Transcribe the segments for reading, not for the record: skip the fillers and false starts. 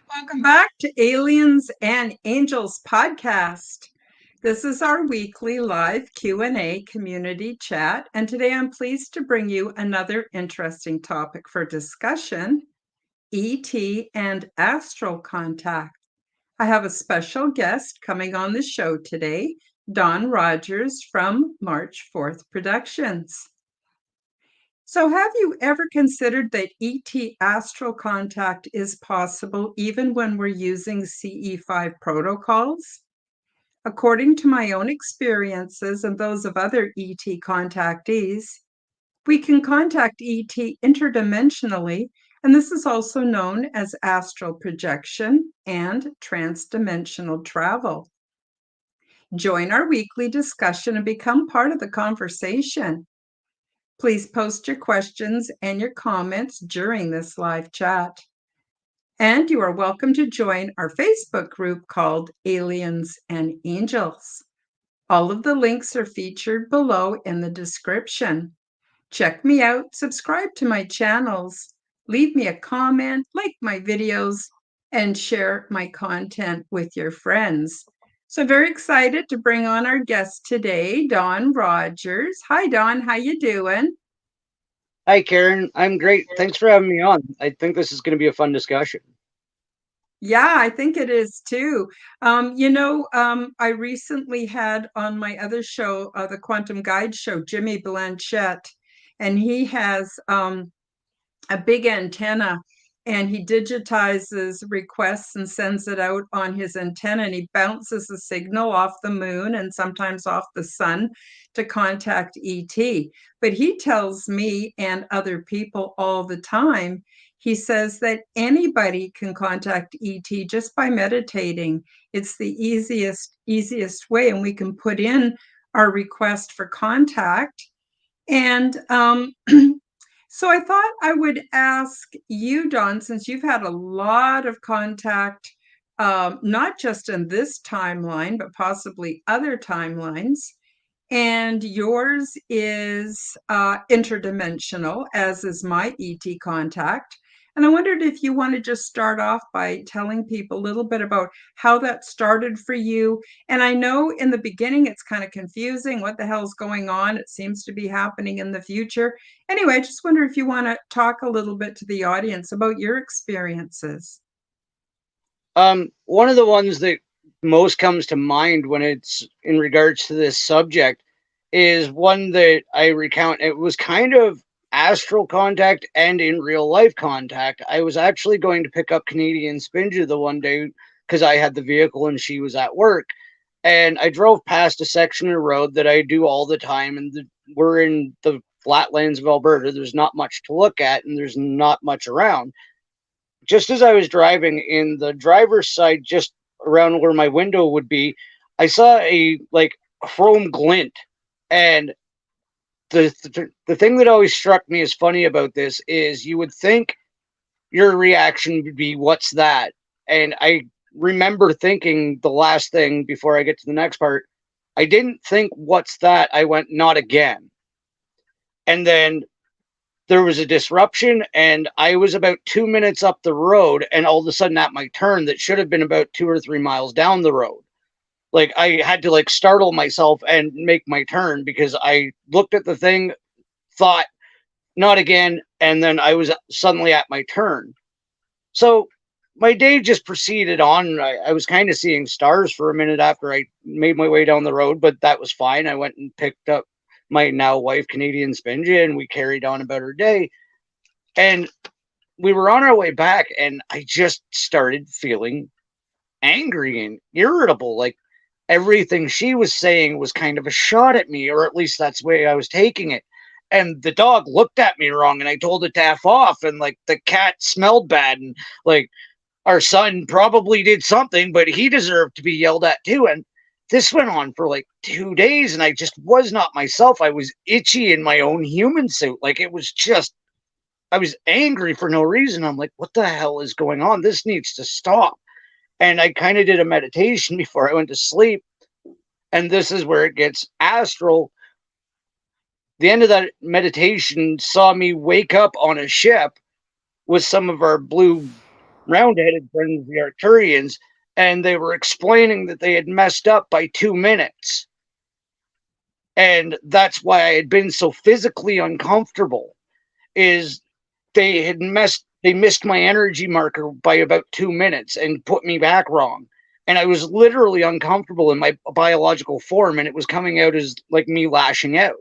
Welcome back to Aliens and Angels podcast. This is our weekly live Q&A community chat, and today I'm pleased to bring you another interesting topic for discussion, ET and astral contact. I have a special guest coming on the show today, Don Rogers from March 4th Productions. So have you ever considered that ET astral contact is possible even when we're using CE5 protocols? According to my own experiences and those of other ET contactees, we can contact ET interdimensionally, and this is also known as astral projection and transdimensional travel. Join our weekly discussion and become part of the conversation. Please post your questions and your comments during this live chat. And you are welcome to join our Facebook group called Aliens and Angels. All of the links are featured below in the description. Check me out, subscribe to my channels, leave me a comment, like my videos, and share my content with your friends. So very excited to bring on our guest today, Don Rogers. Hi, Don. How you doing? Hi, Karen. I'm great. Thanks for having me on. I think this is going to be a fun discussion. Yeah, I think it is too. I recently had on my other show, the Quantum Guide show, Jimmy Blanchette, and he has a big antenna, and he digitizes requests and sends it out on his antenna, and he bounces a signal off the moon and sometimes off the sun to contact ET. But he tells me and other people all the time, he says that anybody can contact ET just by meditating. It's the easiest way, and we can put in our request for contact. And so I thought I would ask you, Don, since you've had a lot of contact, not just in this timeline, but possibly other timelines, and yours is interdimensional, as is my ET contact. And I wondered if you want to just start off by telling people a little bit about how that started for you. And I know in the beginning it's kind of confusing. What the hell's going on? It seems to be happening in the future. Anyway, I just wonder if you want to talk a little bit to the audience about your experiences. One of the ones that most comes to mind when it's in regards to this subject is one that I recount. It was kind of astral contact and in real life contact. I was actually going to pick up Canadian Spinja the one day because I had the vehicle and she was at work. And I drove past a section of road that I do all the time. And we're in the flatlands of Alberta. There's not much to look at and there's not much around. Just as I was driving in the driver's side, just around where my window would be, I saw a chrome glint. And the thing that always struck me as funny about this is you would think your reaction would be, what's that? And I remember thinking the last thing before I get to the next part, I didn't think, what's that? I went, not again. And then there was a disruption and I was about 2 minutes up the road and all of a sudden at my turn that should have been about 2 or 3 miles down the road. Like I had to startle myself and make my turn because I looked at the thing, thought, not again, and then I was suddenly at my turn. So my day just proceeded on. I was kind of seeing stars for a minute after I made my way down the road, but that was fine. I went and picked up my now wife, Canadian Spinja, and we carried on about her day. And we were on our way back, and I just started feeling angry and irritable. Like everything she was saying was kind of a shot at me, or at least that's the way I was taking it. and the dog looked at me wrong, and I told it to F off, and like the cat smelled bad, and like our son probably did something, but he deserved to be yelled at too. And this went on for like 2 days, and I just was not myself. I was itchy in my own human suit. Like it was just, I was angry for no reason. I'm like, what the hell is going on? This needs to stop. And I kind of did a meditation before I went to sleep. And this is where it gets astral. The end of that meditation saw me wake up on a ship with some of our blue round-headed friends, the Arcturians, and they were explaining that they had messed up by 2 minutes. And that's why I had been so physically uncomfortable, is they missed my energy marker by about 2 minutes and put me back wrong. And I was literally uncomfortable in my biological form, and it was coming out as like me lashing out.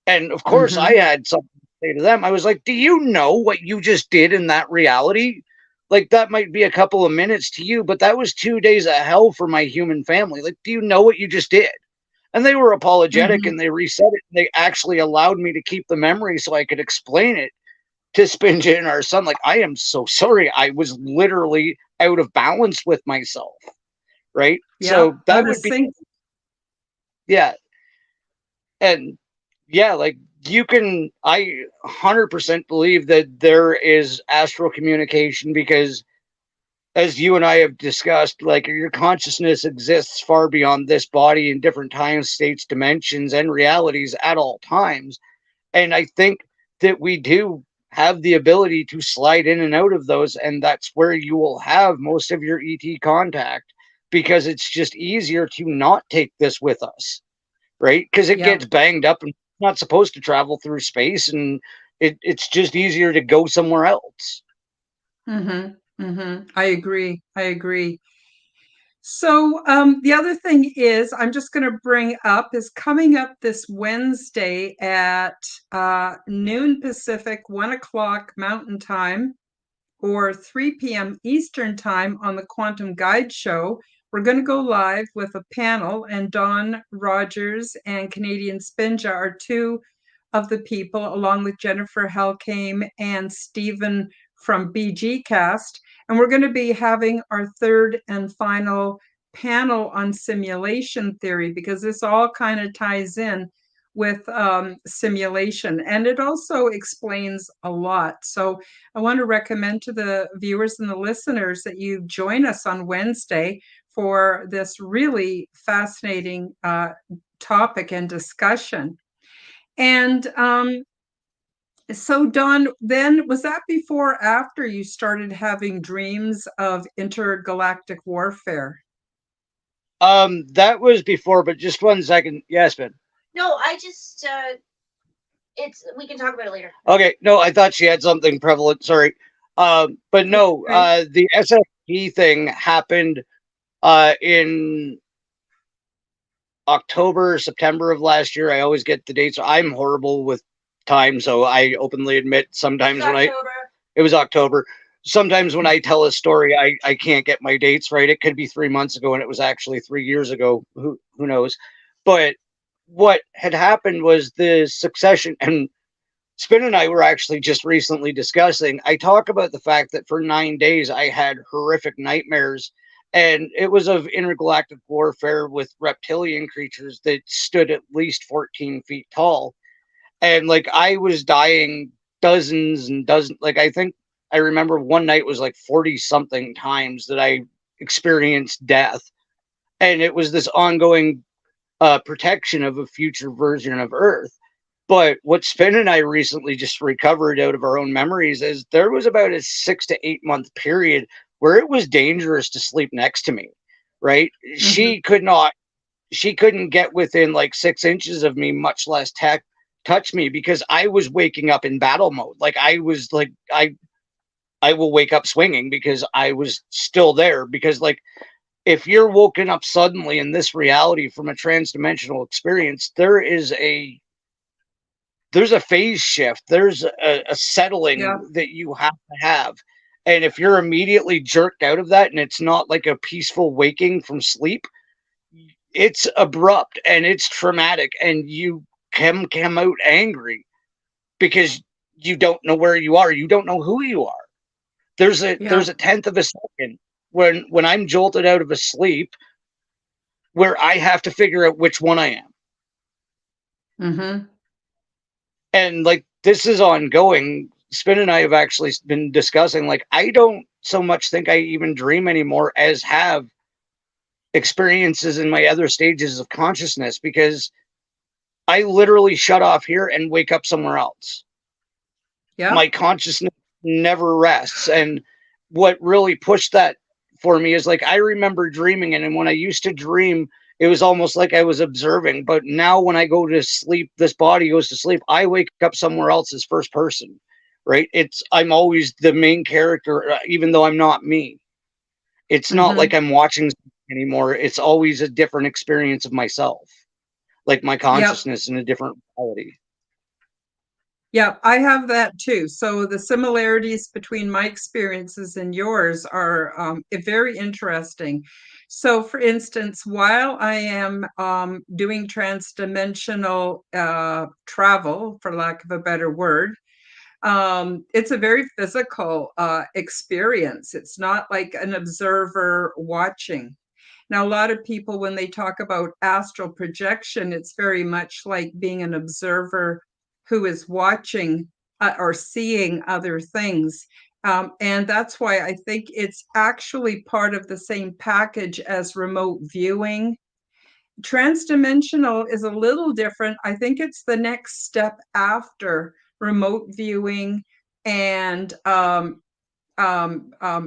And of course, I had something to say to them. I was like, do you know what you just did in that reality? Like, that might be a couple of minutes to you, but that was 2 days of hell for my human family. Like, do you know what you just did? And they were apologetic and they reset it. And they actually allowed me to keep the memory so I could explain it to Spinja and our son. Like, I am so sorry. I was literally out of balance with myself. Right. Yeah, so that would be, yeah. And yeah, like I 100% believe that there is astral communication, because as you and I have discussed, like your consciousness exists far beyond this body in different time states, dimensions, and realities at all times. And I think that we do have the ability to slide in and out of those. And that's where you will have most of your ET contact, because it's just easier to not take this with us. Right? Because it gets banged up and not supposed to travel through space, and it's just easier to go somewhere else. I agree. So the other thing is, I'm just going to bring up, is coming up this Wednesday at noon Pacific, 1 o'clock Mountain Time, or 3 p.m. Eastern Time on the Quantum Guide Show. We're going to go live with a panel, and Don Rogers and Canadian Spinja are two of the people, along with Jennifer Helkame and Stephen from BG Cast. And we're going to be having our third and final panel on simulation theory, because this all kind of ties in with simulation, and it also explains a lot. So I want to recommend to the viewers and the listeners that you join us on Wednesday for this really fascinating topic and discussion. And so Don, then was that before or after you started having dreams of intergalactic warfare? That was before, but just 1 second. Yes, Ben. No, I just we can talk about it later. Okay, no, I thought she had something prevalent. Sorry. But no, the SFP thing happened in October, September of last year. I always get the dates. I'm horrible with time, so I openly admit sometimes when it was October. Sometimes when I tell a story, I can't get my dates right. It could be 3 months ago and it was actually 3 years ago. Who knows? But what had happened was the succession, and Spin and I were actually just recently discussing. I talk about the fact that for 9 days I had horrific nightmares, and it was of intergalactic warfare with reptilian creatures that stood at least 14 feet tall. And like I was dying dozens and dozens. Like I think I remember one night was like 40 something times that I experienced death. And it was this ongoing protection of a future version of Earth. But what Spin and I recently just recovered out of our own memories is there was about a 6 to 8 month period where it was dangerous to sleep next to me, right? She couldn't get within like 6 inches of me, much less touch me, because I was waking up in battle mode. Like I was like, I will wake up swinging because I was still there. Because like, if you're woken up suddenly in this reality from a transdimensional experience, there's a phase shift. There's a settling that you have to have. And if you're immediately jerked out of that and it's not like a peaceful waking from sleep, it's abrupt and it's traumatic and you come out angry. because you don't know where you are. You don't know who you are. There's a Yeah. tenth of a second when I'm jolted out of a sleep where I have to figure out which one I am. Mm-hmm. And like this is ongoing. Spin and I have actually been discussing, like, I don't so much think I even dream anymore as have experiences in my other stages of consciousness, because I literally shut off here and wake up somewhere else. Yeah. My consciousness never rests. And what really pushed that for me is, like, I remember dreaming, and when I used to dream, it was almost like I was observing. But now when I go to sleep, this body goes to sleep, I wake up somewhere else as first person, right? I'm always the main character, even though I'm not me. It's not like Mm-hmm. I'm watching anymore. It's always a different experience of myself, like my Yep. consciousness in a different reality. Yeah, I have that too. So the similarities between my experiences and yours are very interesting. So, for instance, while I am doing transdimensional travel, for lack of a better word, it's a very physical experience. It's not like an observer watching. Now, a lot of people, when they talk about astral projection, it's very much like being an observer who is watching or seeing other things. And that's why I think it's actually part of the same package as remote viewing. Transdimensional is a little different. I think it's the next step after remote viewing and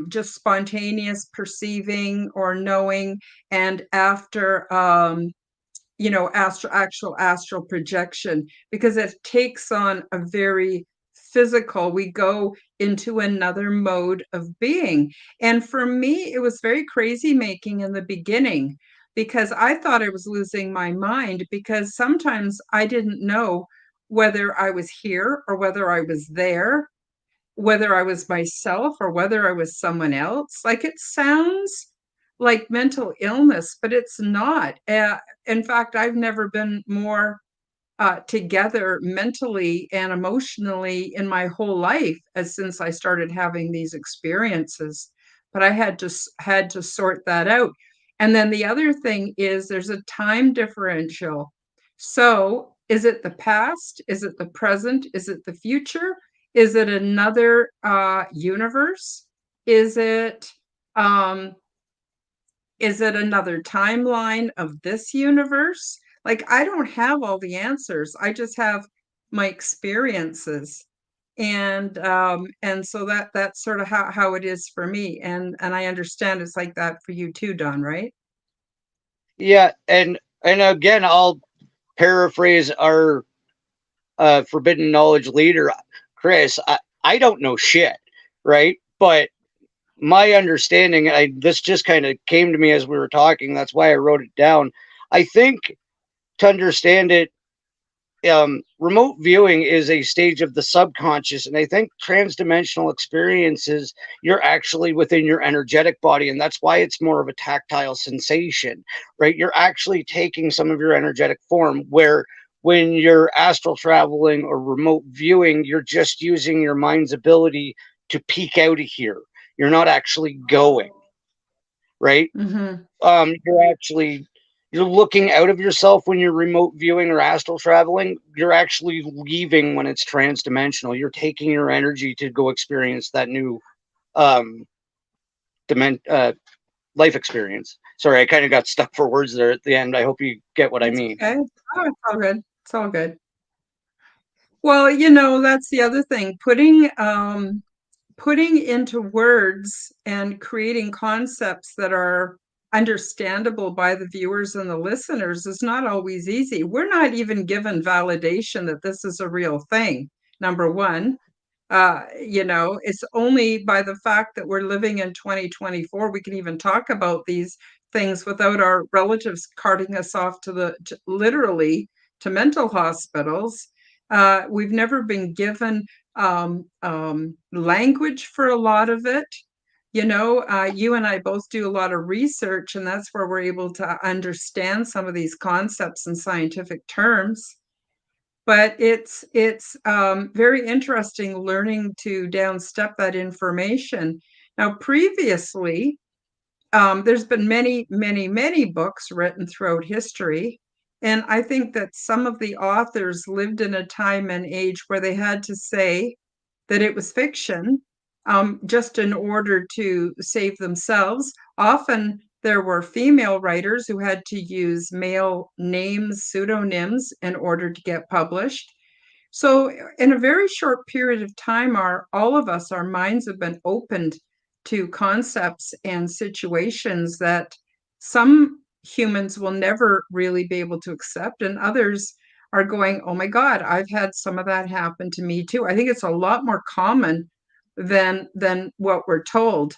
just spontaneous perceiving or knowing, and after actual astral projection, because it takes on a very physical, we go into another mode of being. And for me, it was very crazy making in the beginning, because I thought I was losing my mind, because sometimes I didn't know whether I was here or whether I was there, whether I was myself or whether I was someone else. Like, it sounds like mental illness, but it's not. In fact, I've never been more together mentally and emotionally in my whole life as since I started having these experiences. But I had to sort that out. And then the other thing is there's a time differential. So is it the past? Is it the present? Is it the future? Is it another universe? Is it um, is it another timeline of this universe? Like, I don't have all the answers. I just have my experiences. And so that's sort of how it is for me. And I understand it's like that for you too, Don, right? Yeah, and again, I'll paraphrase our forbidden knowledge leader, Chris. I don't know shit, right? But my understanding, this just kind of came to me as we were talking. That's why I wrote it down. I think to understand it, remote viewing is a stage of the subconscious, and I think transdimensional experiences, you're actually within your energetic body, and that's why it's more of a tactile sensation, right? You're actually taking some of your energetic form, where when you're astral traveling or remote viewing, you're just using your mind's ability to peek out of here. You're not actually going, right? Mm-hmm. You're looking out of yourself when you're remote viewing or astral traveling. You're actually leaving when it's transdimensional. You're taking your energy to go experience that new um dimen- uh life experience. Sorry, I kind of got stuck for words there at the end. I hope you get what I That's mean. okay. Oh, it's all good. It's all good. Well, that's the other thing. Putting into words and creating concepts that are understandable by the viewers and the listeners is not always easy. We're not even given validation that this is a real thing, number one. It's only by the fact that we're living in 2024 we can even talk about these things without our relatives carting us off literally to mental hospitals. We've never been given language for a lot of it. You and I both do a lot of research, and that's where we're able to understand some of these concepts in scientific terms. but it's very interesting learning to downstep that information. Now, previously, there's been many, many, many books written throughout history. And I think that some of the authors lived in a time and age where they had to say that it was fiction, just in order to save themselves. Often there were female writers who had to use male names, pseudonyms, in order to get published. So, in a very short period of time, all of us, our minds have been opened to concepts and situations that some humans will never really be able to accept, and others are going, "Oh my God, I've had some of that happen to me too." I think it's a lot more common than what we're told,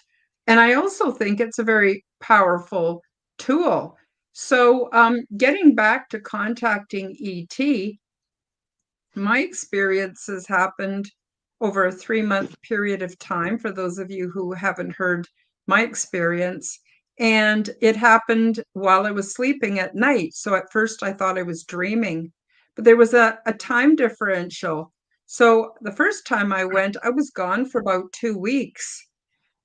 and I also think it's a very powerful tool. So, getting back to contacting ET, my experiences happened over a 3-month period of time, for those of you who haven't heard my experience. And it happened while I was sleeping at night. So at first I thought I was dreaming, but there was a time differential. So the first time I went, I was gone for about 2 weeks.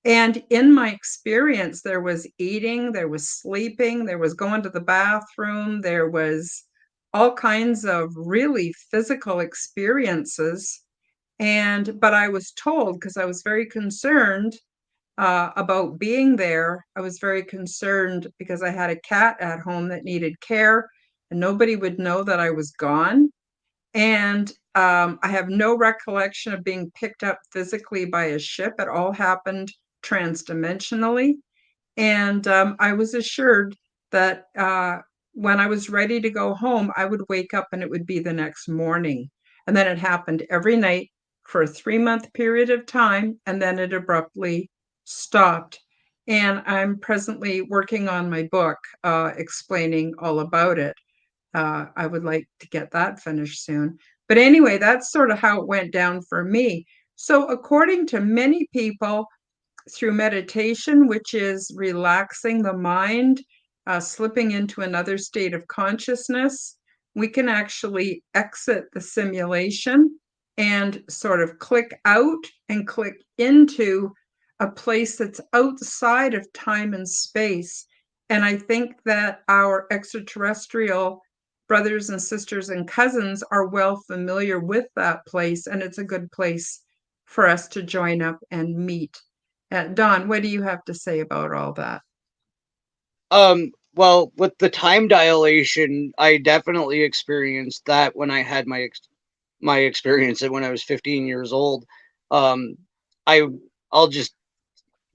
And in my experience, there was eating, there was sleeping, there was going to the bathroom, there was all kinds of really physical experiences. But I was told, because I was very concerned about being there, I was very concerned because I had a cat at home that needed care, and nobody would know that I was gone. And I have no recollection of being picked up physically by a ship. It all happened transdimensionally. And I was assured that when I was ready to go home, I would wake up and it would be the next morning. And then it happened every night for a 3-month period of time, and then it abruptly stopped. And I'm presently working on my book explaining all about it. I would like to get that finished soon. But anyway, that's sort of how it went down for me. So, according to many people, through meditation, which is relaxing the mind, slipping into another state of consciousness, we can actually exit the simulation and sort of click out and click into a place that's outside of time and space. And I think that our extraterrestrial brothers and sisters and cousins are well familiar with that place, and it's a good place for us to join up and meet. Don, what do you have to say about all that? Well, with the time dilation, I definitely experienced that when I had my experience when I was 15 years old. Um, I I'll just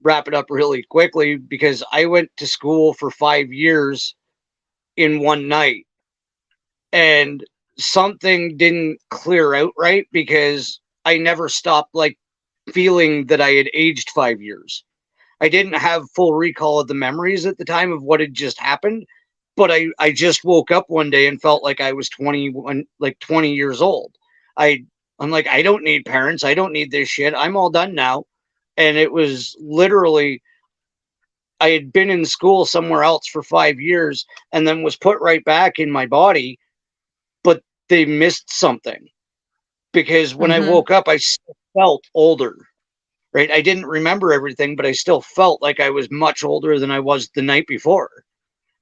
wrap it up really quickly because I went to school for 5 years in one night, and something didn't clear out right because I never stopped like feeling that I had aged 5 years. I didn't have full recall of the memories at the time of what had just happened, but I just woke up one day and felt like I was 21, like 20 years old. I I'm like, I don't need parents. I don't need this shit. I'm all done now. And it was literally, I had been in school somewhere else for 5 years and then was put right back in my body, but they missed something because when I Mm-hmm. woke up, I still felt older. Right? I didn't remember everything, but I still felt like I was much older than I was the night before.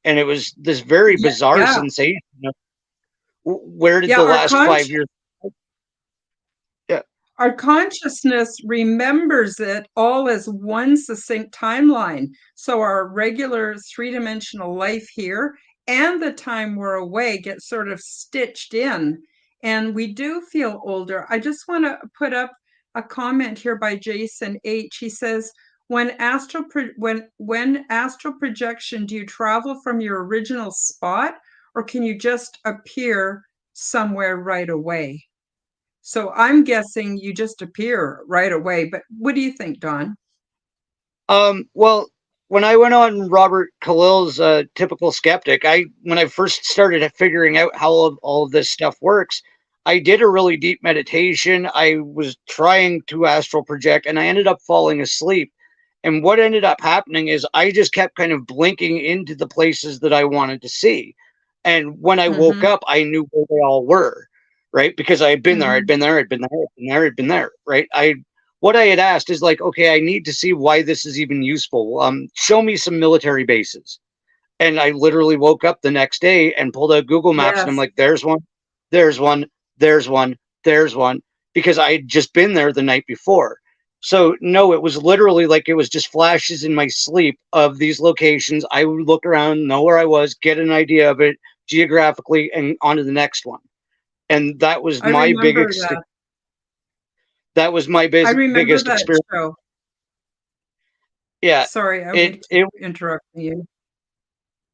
And it was this very Yeah, bizarre yeah, sensation of where did yeah. the last 5 years? Yeah. Our consciousness remembers it all as one succinct timeline. So our regular three-dimensional life here and the time we're away get sort of stitched in. And we do feel older. I just want to put up a comment here by Jason H. He says, when astral projection, do you travel from your original spot, or can you just appear somewhere right away? So I'm guessing you just appear right away. But what do you think, Don? Well, when I went on Robert Khalil's Typical Skeptic, when I first started figuring out how all of this stuff works, I did a really deep meditation. I was trying to astral project, and I ended up falling asleep. And what ended up happening is I just kept kind of blinking into the places that I wanted to see. And when I woke Mm-hmm. up, I knew where they all were. right? Because I had been there, I'd been there, I'd been there, I'd been there, I'd been there, right? What I had asked is like, okay, I need to see why this is even useful. Show me some military bases. And I literally woke up the next day and pulled out Google Maps, and I'm Yes. like, there's one, there's one, there's one, there's one, because I had just been there the night before. So no, it was literally like it was just flashes in my sleep of these locations. I would look around, know where I was, get an idea of it geographically, and on to the next one. And that was I my remember biggest that. that was my I remember biggest that experience. show. Yeah, Sorry, I it won't keep it interrupting you.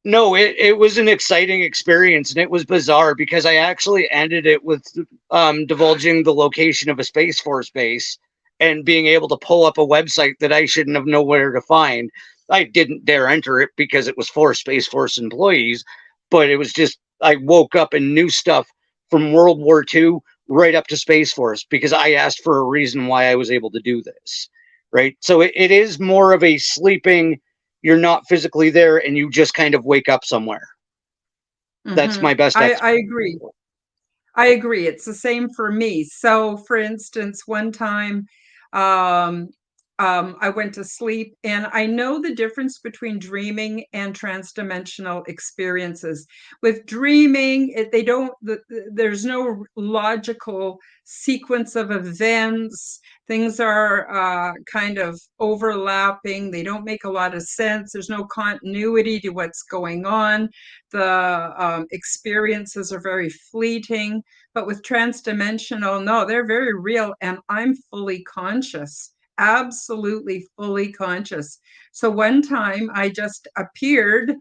no, it was an exciting experience, and it was bizarre because I actually ended it with divulging the location of a Space Force base and being able to pull up a website that I shouldn't have known where to find. I didn't dare enter it because it was for Space Force employees, but it was just I woke up and knew stuff from World War II right up to Space Force because I asked for a reason why I was able to do this. Right. So it is more of a sleeping, you're not physically there and you just kind of wake up somewhere. That's my best I explanation. agree. I agree. It's the same for me. So, for instance, one time um, I went to sleep, and I know the difference between dreaming and transdimensional experiences. With dreaming, they don't. There's no logical sequence of events. Things are kind of overlapping. They don't make a lot of sense. There's no continuity to what's going on. The experiences are very fleeting. But with transdimensional, no, they're very real, and I'm fully conscious, absolutely fully conscious. So one time I just appeared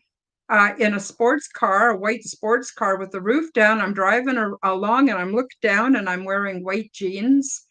in a sports car, a white sports car with the roof down. I'm driving along, and I'm looked down, and I'm wearing white jeans.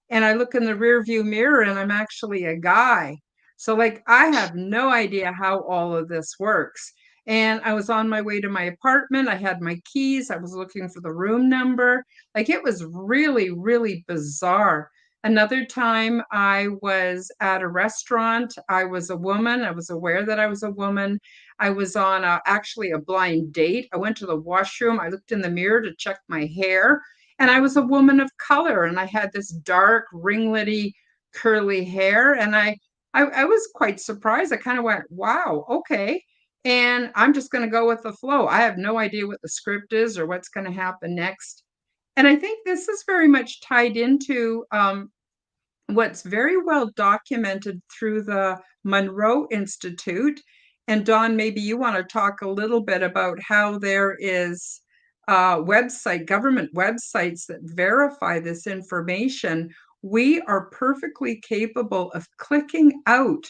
And I look in the rear view mirror, and I'm actually a guy. So, like, I have no idea how all of this works. And I was on my way to my apartment. I had my keys. I was looking for the room number. Like, it was really, really bizarre. Another time I was at a restaurant. I was a woman. I was aware that I was a woman. I was on actually a blind date. I went to the washroom. I looked in the mirror to check my hair, and I was a woman of color, and I had this dark, ringlety, curly hair. And I was quite surprised. I kind of went, wow, okay. And I'm just going to go with the flow. I have no idea what the script is or what's going to happen next. And I think this is very much tied into what's very well documented through the Monroe Institute. And Don, maybe you want to talk a little bit about how there is government websites that verify this information. We are perfectly capable of clicking out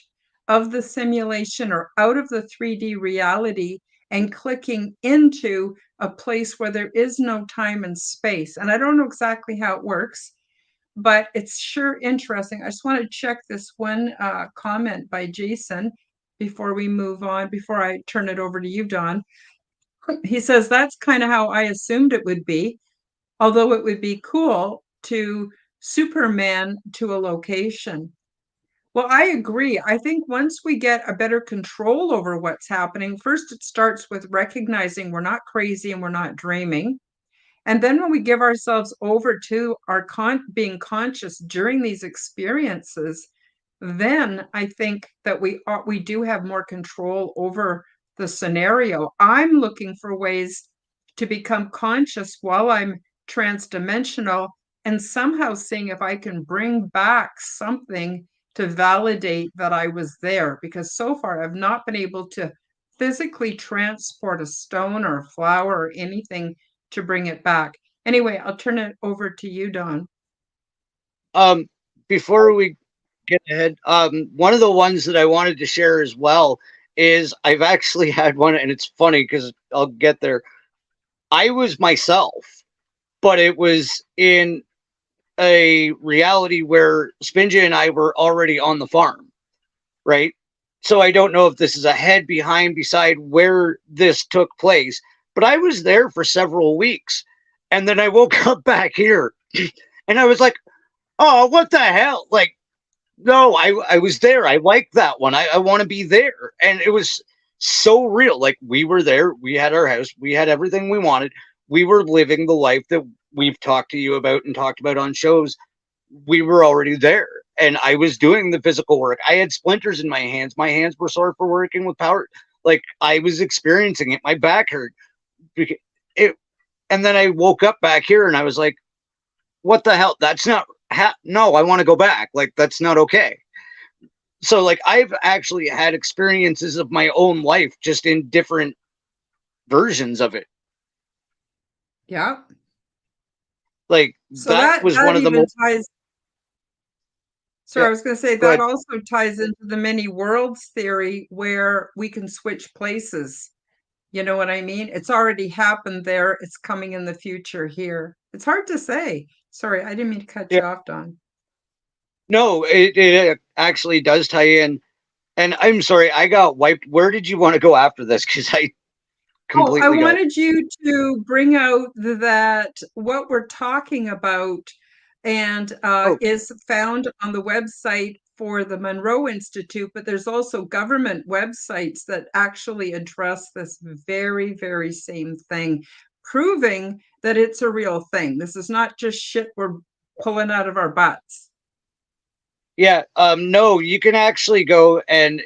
of the simulation or out of the 3D reality and clicking into a place where there is no time and space. And I don't know exactly how it works, but it's sure interesting. I just want to check this one comment by Jason before we move on, before I turn it over to you, Don. He says, that's kind of how I assumed it would be, although it would be cool to Superman to a location. Well, I agree. I think once we get a better control over what's happening, first it starts with recognizing we're not crazy and we're not dreaming. And then when we give ourselves over to our being conscious during these experiences, then I think that we do have more control over the scenario. I'm looking for ways to become conscious while I'm transdimensional, and somehow seeing if I can bring back something to validate that I was there, because so far I've not been able to physically transport a stone or a flower or anything to bring it back. Anyway, I'll turn it over to you, Don. Before we get ahead, one of the ones that I wanted to share as well is I've actually had one, and it's funny because I'll get there. I was myself, but it was in a reality where Spinja and I were already on the farm, right? So I don't know if this is ahead, behind, beside where this took place, but I was there for several weeks. And then I woke up back here and I was like, oh, what the hell? Like, no, I was there. I like that one. I want to be there. And it was so real. Like, we were there. We had our house. We had everything we wanted. We were living the life that we've talked to you about and talked about on shows, we were already there. And I was doing the physical work. I had splinters in my hands. My hands were sore for working with power. Like, I was experiencing it. My back hurt. It, and then I woke up back here and I was like, what the hell? That's not, no, I want to go back. Like, that's not okay. So, like, I've actually had experiences of my own life, just in different versions of it. Yeah. Like, So that was one of the even most. ties. So Yeah, I was going to say go that ahead. also ties into the many worlds theory where we can switch places. You know what I mean? It's already happened there. It's coming in the future here. It's hard to say. Sorry, I didn't mean to cut Yeah. you off, Don. No, it actually does tie in. And I'm sorry, I got wiped. Where did you want to go after this? Because I Oh, I completely got. wanted you to bring out that what we're talking about and Oh, is found on the website for the Monroe Institute, but there's also government websites that actually address this very, very same thing, proving that it's a real thing. This is not just shit we're pulling out of our butts. yeah. No, you can actually go and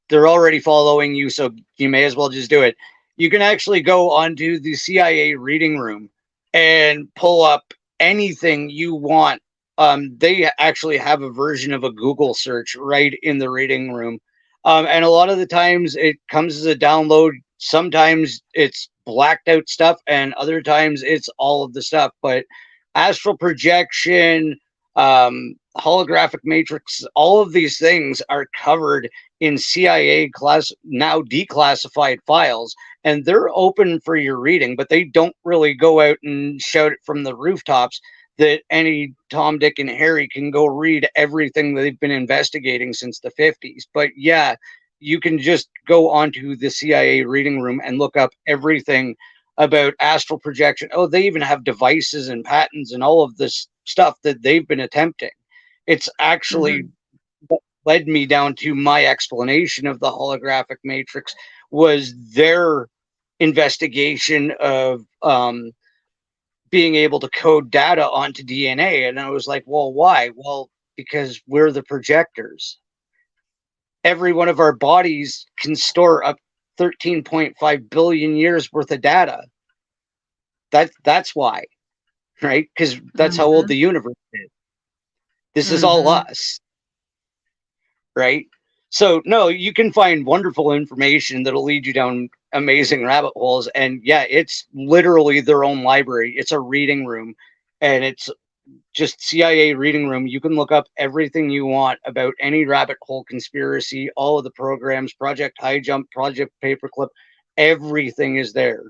they're already following you, so you may as well just do it. You can actually go onto the CIA reading room and pull up anything you want. They actually have a version of a Google search right in the reading room. And a lot of the times it comes as a download. Sometimes it's blacked out stuff, and other times it's all of the stuff. But astral projection, holographic matrix, all of these things are covered in CIA now declassified files, and they're open for your reading, but they don't really go out and shout it from the rooftops that any Tom, Dick, and Harry can go read everything that they've been investigating since the 50s. But yeah, you can just go onto the CIA reading room and look up everything about astral projection. Oh, they even have devices and patents and all of this stuff that they've been attempting. It's actually Mhm. what led me down to my explanation of the holographic matrix was their investigation of being able to code data onto DNA. And I was like, well, why? Well, because we're the projectors. Every one of our bodies can store up 13.5 billion years worth of data. That's why, right? Because that's how old Mhm. the universe is. This is all Mhm. us, right? So no, you can find wonderful information that'll lead you down amazing rabbit holes. And yeah, it's literally their own library. It's a reading room, and it's just CIA reading room. You can look up everything you want about any rabbit hole conspiracy, all of the programs, Project High Jump, Project Paperclip, everything is there.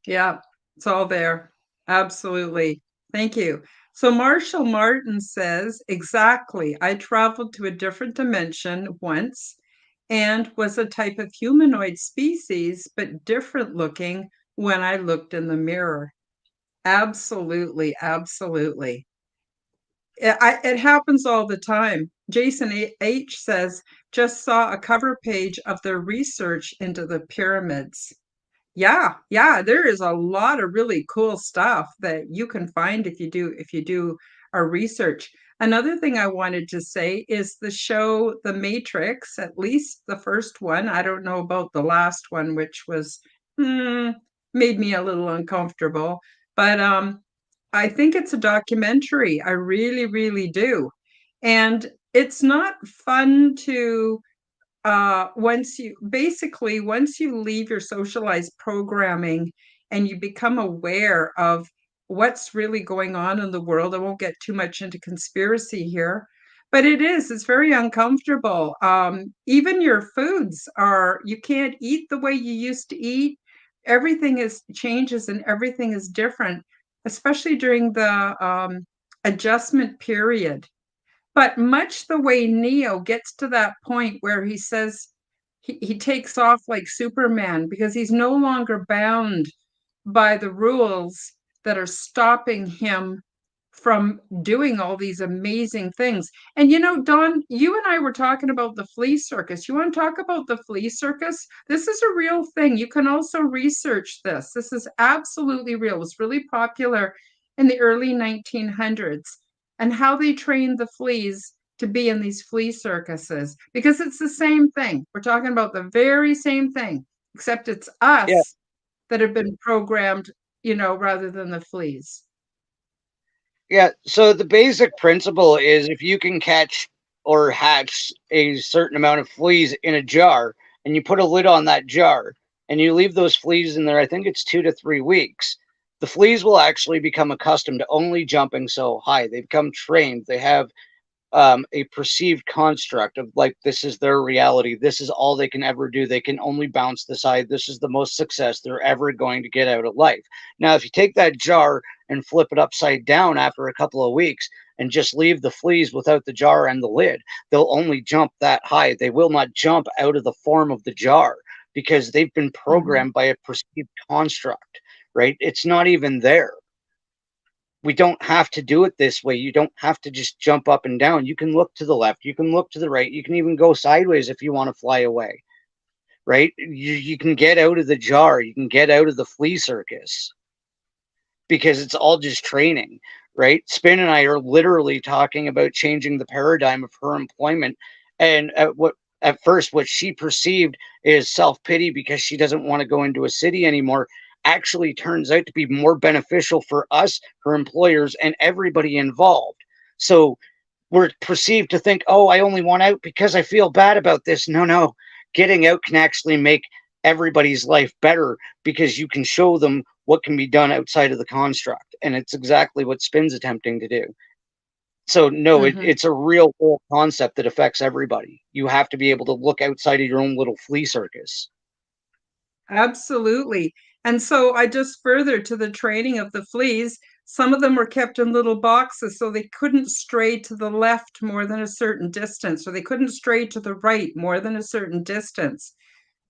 Yeah, it's all there. Absolutely. Thank you. So Marshall Martin says, exactly. I traveled to a different dimension once and was a type of humanoid species, but different looking when I looked in the mirror. Absolutely. Absolutely. It happens all the time. Jason H says, just saw a cover page of their research into the pyramids. Yeah, yeah, there is a lot of really cool stuff that you can find if you do a research. Another thing I wanted to say is the show The Matrix, at least the first one. I don't know about the last one, which was made me a little uncomfortable, but I think it's a documentary. I really, really do. And it's not fun to once you leave your socialized programming and you become aware of what's really going on in the world. I won't get too much into conspiracy here, but it's very uncomfortable. Even your foods you can't eat the way you used to eat. Everything is changes and everything is different, especially during the adjustment period. But much the way Neo gets to that point where he says he takes off like Superman because he's no longer bound by the rules that are stopping him from doing all these amazing things. And Dawn, you and I were talking about the flea circus. You want to talk about the flea circus? This is a real thing. You can also research this. This is absolutely real. It was really popular in the early 1900s, and how they trained the fleas to be in these flea circuses, because it's the same thing. We're talking about the very same thing, except it's Yeah. us that have been programmed, rather than the fleas. Yeah. So the basic principle is if you can catch or hatch a certain amount of fleas in a jar and you put a lid on that jar and you leave those fleas in there, I think it's 2 to 3 weeks, the fleas will actually become accustomed to only jumping so high. They become trained. They have a perceived construct of like, this is their reality. This is all they can ever do. They can only bounce the side. This is the most success they're ever going to get out of life. Now, if you take that jar and flip it upside down after a couple of weeks and just leave the fleas without the jar and the lid, they'll only jump that high. They will not jump out of the form of the jar because they've been programmed by a perceived construct, right? It's not even there. We don't have to do it this way. You don't have to just jump up and down. You can look to the left. You can look to the right. You can even go sideways if you want to fly away, right? You can get out of the jar. You can get out of the flea circus because it's all just training, right? Spin and I are literally talking about changing the paradigm of her employment. And at first, what she perceived is self-pity because she doesn't want to go into a city anymore actually turns out to be more beneficial for us, her employers, and everybody involved. So we're perceived to think, oh, I only want out because I feel bad about this. No. Getting out can actually make everybody's life better because you can show them what can be done outside of the construct. And it's exactly what Spin's attempting to do. So no, it's a real world concept that affects everybody. You have to be able to look outside of your own little flea circus. Absolutely. And so I just further to the training of the fleas, some of them were kept in little boxes so they couldn't stray to the left more than a certain distance, or they couldn't stray to the right more than a certain distance.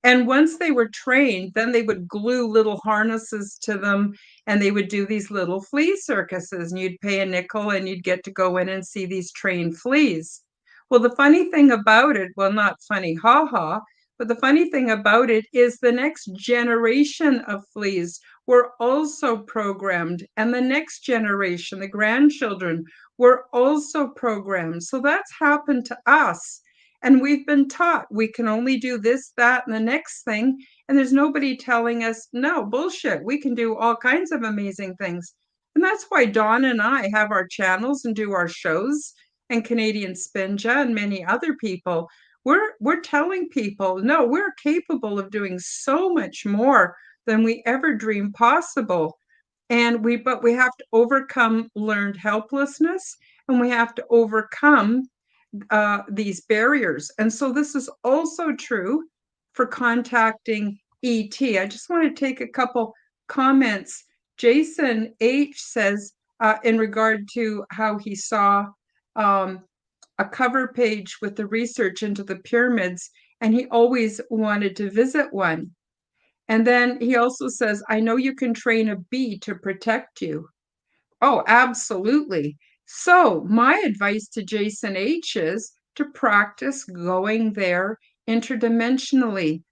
And once they were trained, then they would glue little harnesses to them, and they would do these little flea circuses, and you'd pay a nickel and you'd get to go in and see these trained fleas. Well, the funny thing about it, well, not funny, ha, but the funny thing about it is the next generation of fleas were also programmed, and the next generation, the grandchildren, were also programmed. So that's happened to us. And we've been taught we can only do this, that, and the next thing. And there's nobody telling us, no, bullshit, we can do all kinds of amazing things. And that's why Dawn and I have our channels and do our shows, and Canadian Spinja and many other people. We're telling people, no, we're capable of doing so much more than we ever dreamed possible. But we have to overcome learned helplessness, and we have to overcome these barriers. And so this is also true for contacting ET. I just want to take a couple comments. Jason H says, in regard to how he saw a cover page with the research into the pyramids, and he always wanted to visit one. And then he also says, I know you can train a bee to protect you. Oh, absolutely. So my advice to Jason H is to practice going there interdimensionally,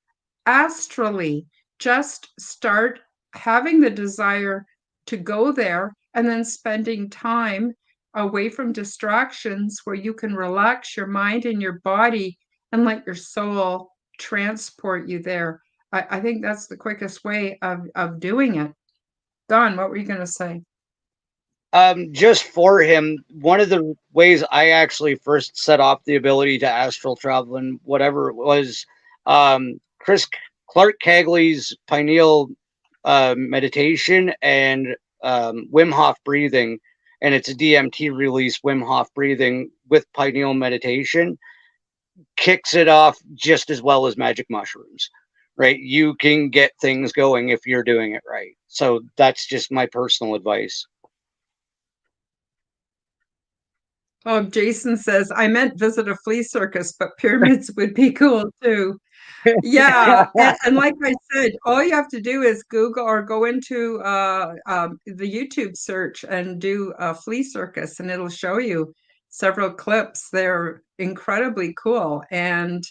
astrally. Just start having the desire to go there, and then spending time away from distractions where you can relax your mind and your body and let your soul transport you there. I think that's the quickest way of doing it. Don, what were you going to say? Just for him, one of the ways I actually first set off the ability to astral travel and whatever it was, Chris Clark Cagley's pineal meditation and Wim Hof breathing, and it's a DMT release, Wim Hof breathing with pineal meditation, kicks it off just as well as magic mushrooms, right? You can get things going if you're doing it right. So that's just my personal advice. Oh, Jason says, I meant visit a flea circus, but pyramids would be cool too. Yeah, and like I said, all you have to do is Google or go into the YouTube search and do a flea circus, and it'll show you several clips. They're incredibly cool, and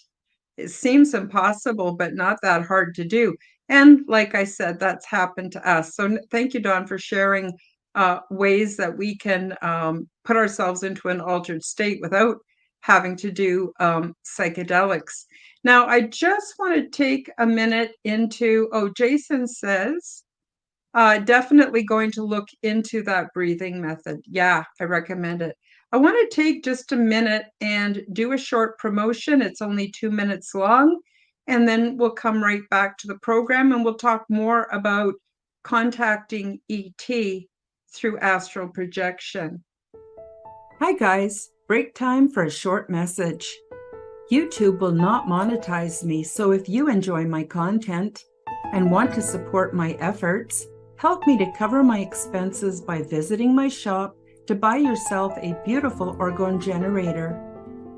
it seems impossible, but not that hard to do. And like I said, that's happened to us. So thank you, Dawn, for sharing ways that we can put ourselves into an altered state without having to do psychedelics. Now, I just want to take a minute into, oh, Jason says, definitely going to look into that breathing method. Yeah, I recommend it. I want to take just a minute and do a short promotion. It's only 2 minutes long, and then we'll come right back to the program and we'll talk more about contacting ET through astral projection. Hi, guys. Break time for a short message. YouTube will not monetize me, so if you enjoy my content and want to support my efforts, help me to cover my expenses by visiting my shop to buy yourself a beautiful orgone generator.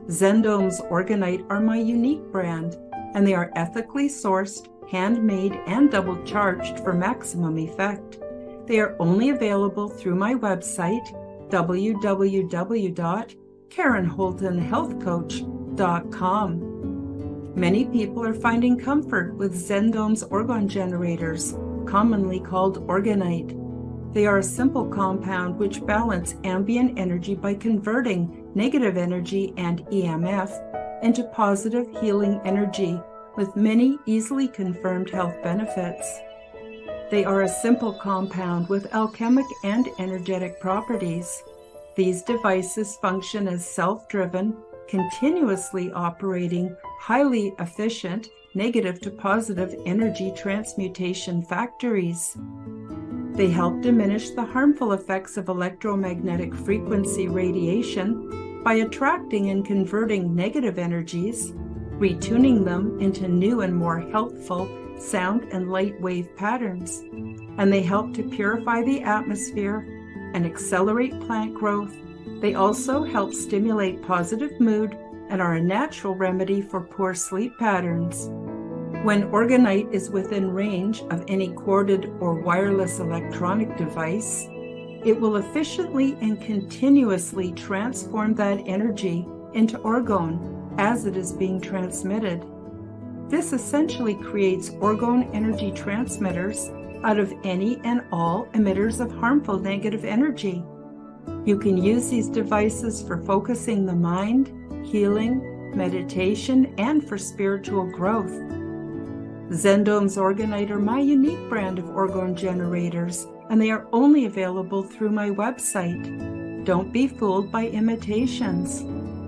Zendome's Orgonite are my unique brand, and they are ethically sourced, handmade, and double charged for maximum effect. They are only available through my website, www.KarenHoltonHealthCoach.com. Many people are finding comfort with Zendome's orgone generators, commonly called Orgonite. They are a simple compound which balance ambient energy by converting negative energy and EMF into positive healing energy with many easily confirmed health benefits. They are a simple compound with alchemic and energetic properties. These devices function as self-driven, continuously operating, highly efficient, negative to positive energy transmutation factories. They help diminish the harmful effects of electromagnetic frequency radiation by attracting and converting negative energies, retuning them into new and more healthful sound and light wave patterns. And they help to purify the atmosphere and accelerate plant growth. They also help stimulate positive mood and are a natural remedy for poor sleep patterns. When Orgonite is within range of any corded or wireless electronic device, it will efficiently and continuously transform that energy into orgone as it is being transmitted. This essentially creates orgone energy transmitters out of any and all emitters of harmful negative energy. You can use these devices for focusing the mind, healing, meditation, and for spiritual growth. Zendome's Orgonite are my unique brand of orgone generators, and they are only available through my website. Don't be fooled by imitations.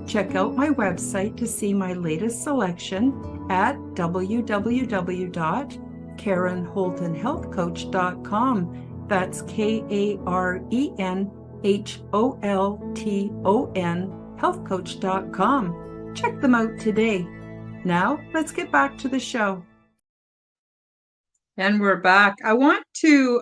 Check out my website to see my latest selection at www.KarenHoltonHealthCoach.com. That's KarenHolton healthcoach.com. Check them out today. Now, let's get back to the show. And we're back. I want to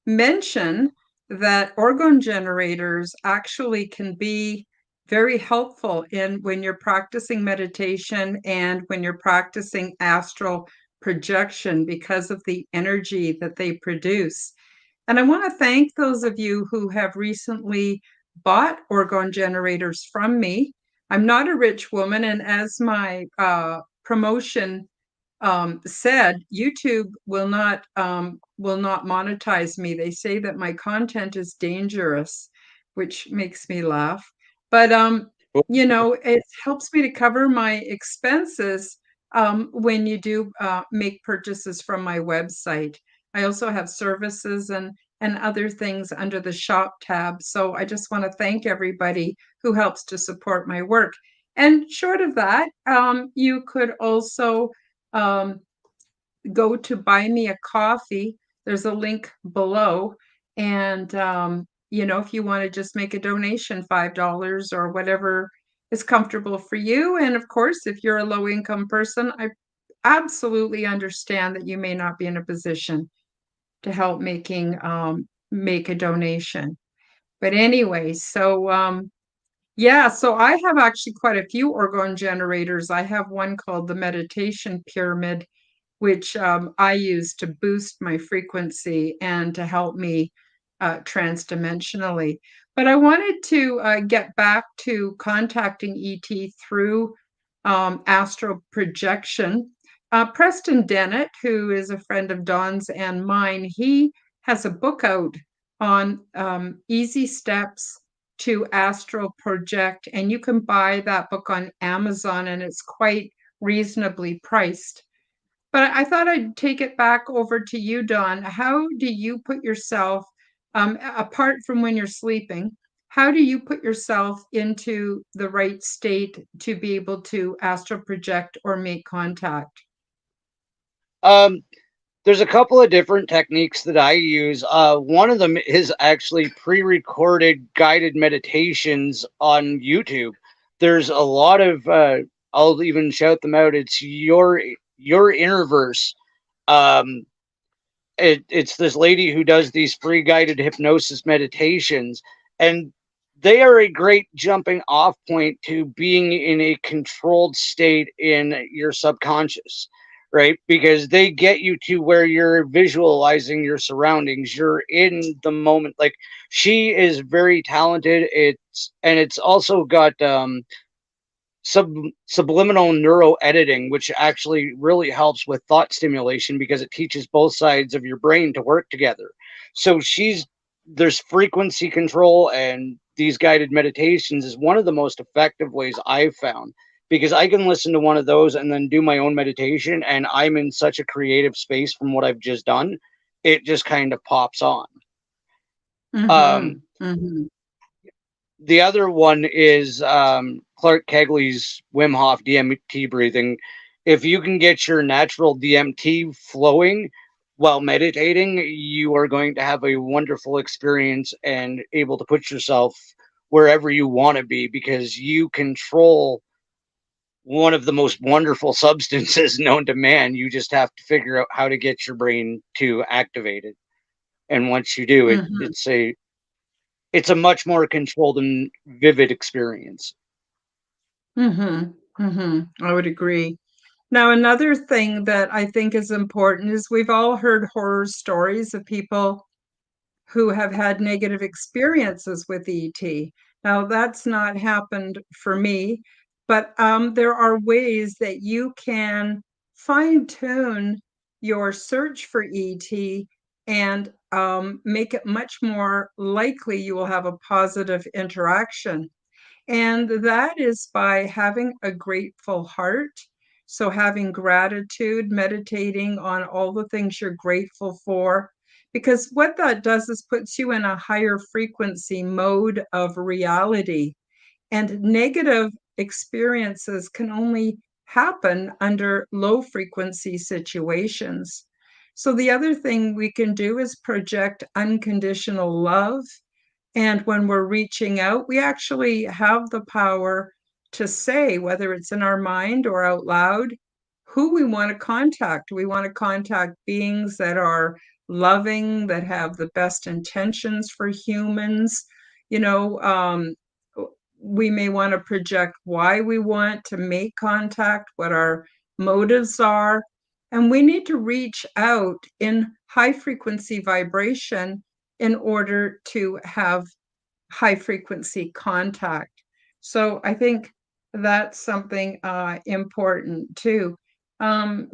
mention that orgone generators actually can be very helpful in when you're practicing meditation and when you're practicing astral projection because of the energy that they produce. And I want to thank those of you who have recently bought orgone generators from me. I'm not a rich woman, and as my promotion said, YouTube will not monetize me. They say that my content is dangerous, which makes me laugh. But it helps me to cover my expenses when you do make purchases from my website. I also have services and other things under the shop tab. So I just want to thank everybody who helps to support my work. And short of that, you could also go to buy me a coffee. There's a link below. And, if you want to just make a donation, $5 or whatever is comfortable for you. And of course, if you're a low income person, I absolutely understand that you may not be in a position to help make a donation. But anyway, so Yeah, so I have actually quite a few orgone generators. I have one called the meditation pyramid, which I use to boost my frequency and to help me transdimensionally. But I wanted to get back to contacting ET through astral projection. Preston Dennett, who is a friend of Don's and mine, he has a book out on easy steps to astral project, and you can buy that book on Amazon, and it's quite reasonably priced. But I thought I'd take it back over to you, Don. How do you put yourself, apart from when you're sleeping, how do you put yourself into the right state to be able to astral project or make contact? Um, there's a couple of different techniques that I use. One of them is actually pre-recorded guided meditations on YouTube. There's a lot of I'll even shout them out. It's your Innerverse. Um, it's this lady who does these free guided hypnosis meditations, and they are a great jumping off point to being in a controlled state in your subconscious, right? Because they get you to where you're visualizing your surroundings, you're in the moment. Like, she is very talented. It's also got subliminal neuro editing, which actually really helps with thought stimulation because it teaches both sides of your brain to work together. So there's frequency control, and these guided meditations is one of the most effective ways I've found, because I can listen to one of those and then do my own meditation, and I'm in such a creative space from what I've just done. It just kind of pops on. Um, Mm-hmm. Mm-hmm. the other one is Clark Kegley's Wim Hof DMT breathing. If you can get your natural DMT flowing while meditating, you are going to have a wonderful experience and able to put yourself wherever you want to be, because you control one of the most wonderful substances known to man. You just have to figure out how to get your brain to activate it. And once you do, Mm-hmm. it's a much more controlled and vivid experience. Mm-hmm. Mm-hmm. I would agree. Now, another thing that I think is important is we've all heard horror stories of people who have had negative experiences with ET. Now, that's not happened for me, but there are ways that you can fine tune your search for ET and make it much more likely you will have a positive interaction. And that is by having a grateful heart. So, having gratitude, meditating on all the things you're grateful for, because what that does is puts you in a higher frequency mode of reality. And negative experiences can only happen under low frequency situations. So, the other thing we can do is project unconditional love, and when we're reaching out, we actually have the power to say, whether it's in our mind or out loud, who we want to contact. We want to contact beings that are loving, that have the best intentions for humans. You know, we may want to project why we want to make contact, what our motives are. And we need to reach out in high frequency vibration in order to have high frequency contact. So I think that's something important too.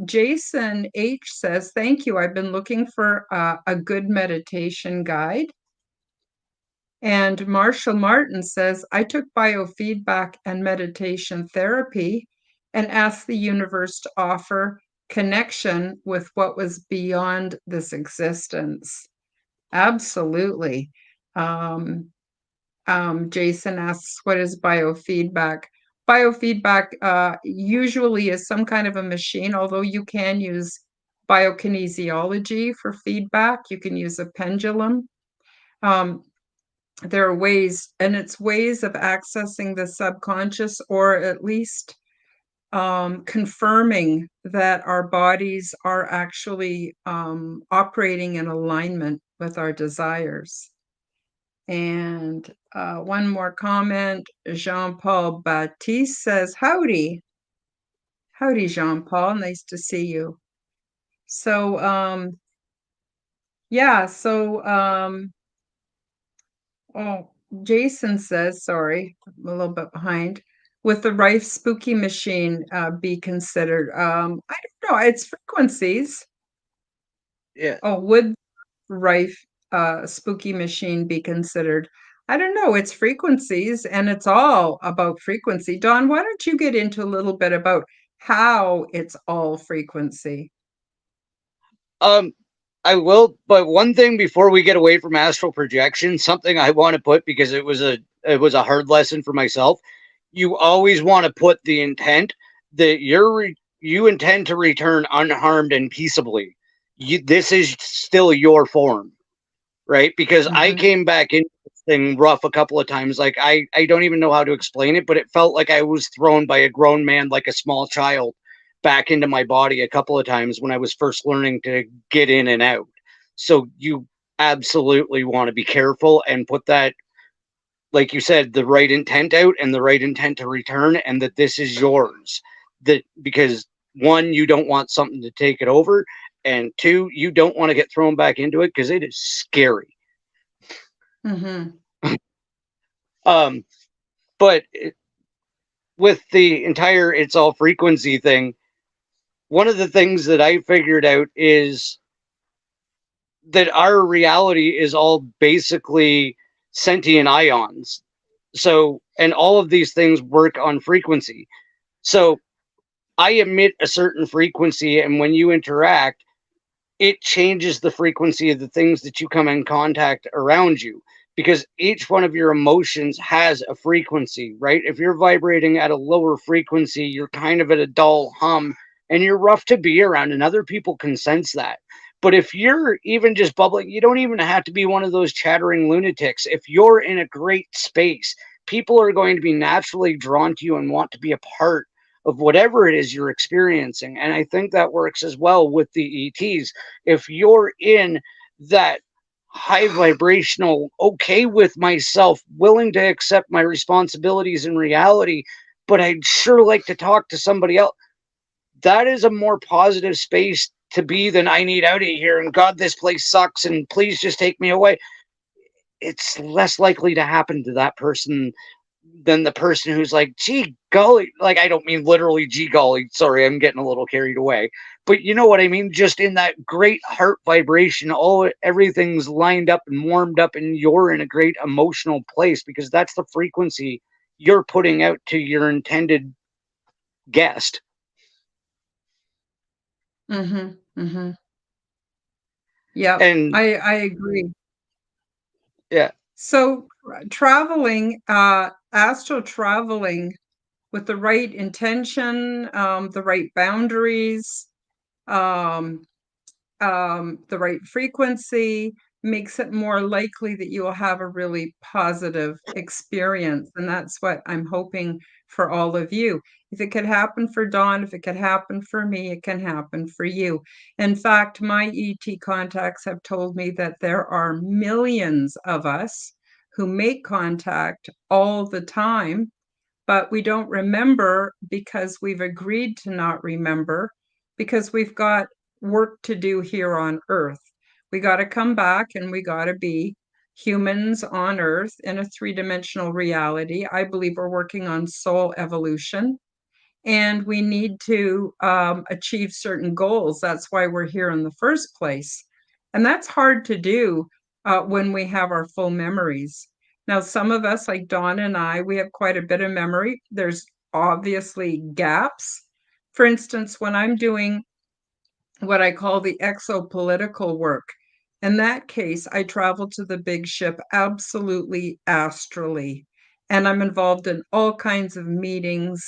Jason H says, thank you. I've been looking for a good meditation guide. And Marshall Martin says, I took biofeedback and meditation therapy and asked the universe to offer connection with what was beyond this existence. Absolutely. Um, Jason asks, what is biofeedback? Biofeedback usually is some kind of a machine, although you can use biokinesiology for feedback. You can use a pendulum. Um, there are ways, and it's ways of accessing the subconscious, or at least confirming that our bodies are actually operating in alignment with our desires. And one more comment. Jean-Paul Baptiste says, howdy. Howdy, Jean-Paul. Nice to see you. So, yeah, so, oh, Jason says, sorry, I'm a little bit behind. With the Rife spooky machine be considered? I don't know, it's frequencies. Yeah. Oh, would Rife spooky machine be considered? I don't know, it's frequencies and it's all about frequency. Don, why don't you get into a little bit about how it's all frequency? I will, but one thing before we get away from astral projection, something I want to put because it was a hard lesson for myself. You always want to put the intent that you intend to return unharmed and peaceably. This is still your form, right? Because I Mm-hmm. came back into this thing rough a couple of times. Like I don't even know how to explain it, but it felt like I was thrown by a grown man, like a small child, back into my body a couple of times when I was first learning to get in and out. So you absolutely want to be careful and put that, like you said, the right intent out and the right intent to return, and that this is yours. That because one, you don't want something to take it over, and two, you don't want to get thrown back into it because it is scary. Mm-hmm. Um, but with the entire it's all frequency thing, one of the things that I figured out is that our reality is all basically sentient ions. So, and all of these things work on frequency. So, I emit a certain frequency, and when you interact, it changes the frequency of the things that you come in contact around you, because each one of your emotions has a frequency, right? If you're vibrating at a lower frequency, you're kind of at a dull hum and you're rough to be around, and other people can sense that. But if you're even just bubbling, you don't even have to be one of those chattering lunatics. If you're in a great space, people are going to be naturally drawn to you and want to be a part of whatever it is you're experiencing. And I think that works as well with the ETs. If you're in that high vibrational, okay with myself, willing to accept my responsibilities in reality, but I'd sure like to talk to somebody else, that is a more positive space to be than I need out of here. And God, this place sucks. And please just take me away. It's less likely to happen to that person than the person who's like, gee golly, like I don't mean literally gee golly, sorry, I'm getting a little carried away. But you know what I mean? Just in that great heart vibration, all everything's lined up and warmed up, and you're in a great emotional place because that's the frequency you're putting out to your intended guest. Mm-hmm. Mm-hmm. Yep, And I agree. yeah, So traveling, astral traveling with the right intention, the right boundaries, um, the right frequency makes it more likely that you will have a really positive experience. And that's what I'm hoping for all of you. If it could happen for Dawn, if it could happen for me, it can happen for you. In fact, my ET contacts have told me that there are millions of us who make contact all the time, but we don't remember because we've agreed to not remember, because we've got work to do here on Earth. We got to come back and we got to be humans on Earth in a three-dimensional reality. I believe we're working on soul evolution, and we need to achieve certain goals. That's why we're here in the first place. And that's hard to do when we have our full memories. Now, some of us, like Dawn and I, we have quite a bit of memory. There's obviously gaps. For instance, when I'm doing what I call the exopolitical work. In that case, I travel to the big ship absolutely astrally, and I'm involved in all kinds of meetings.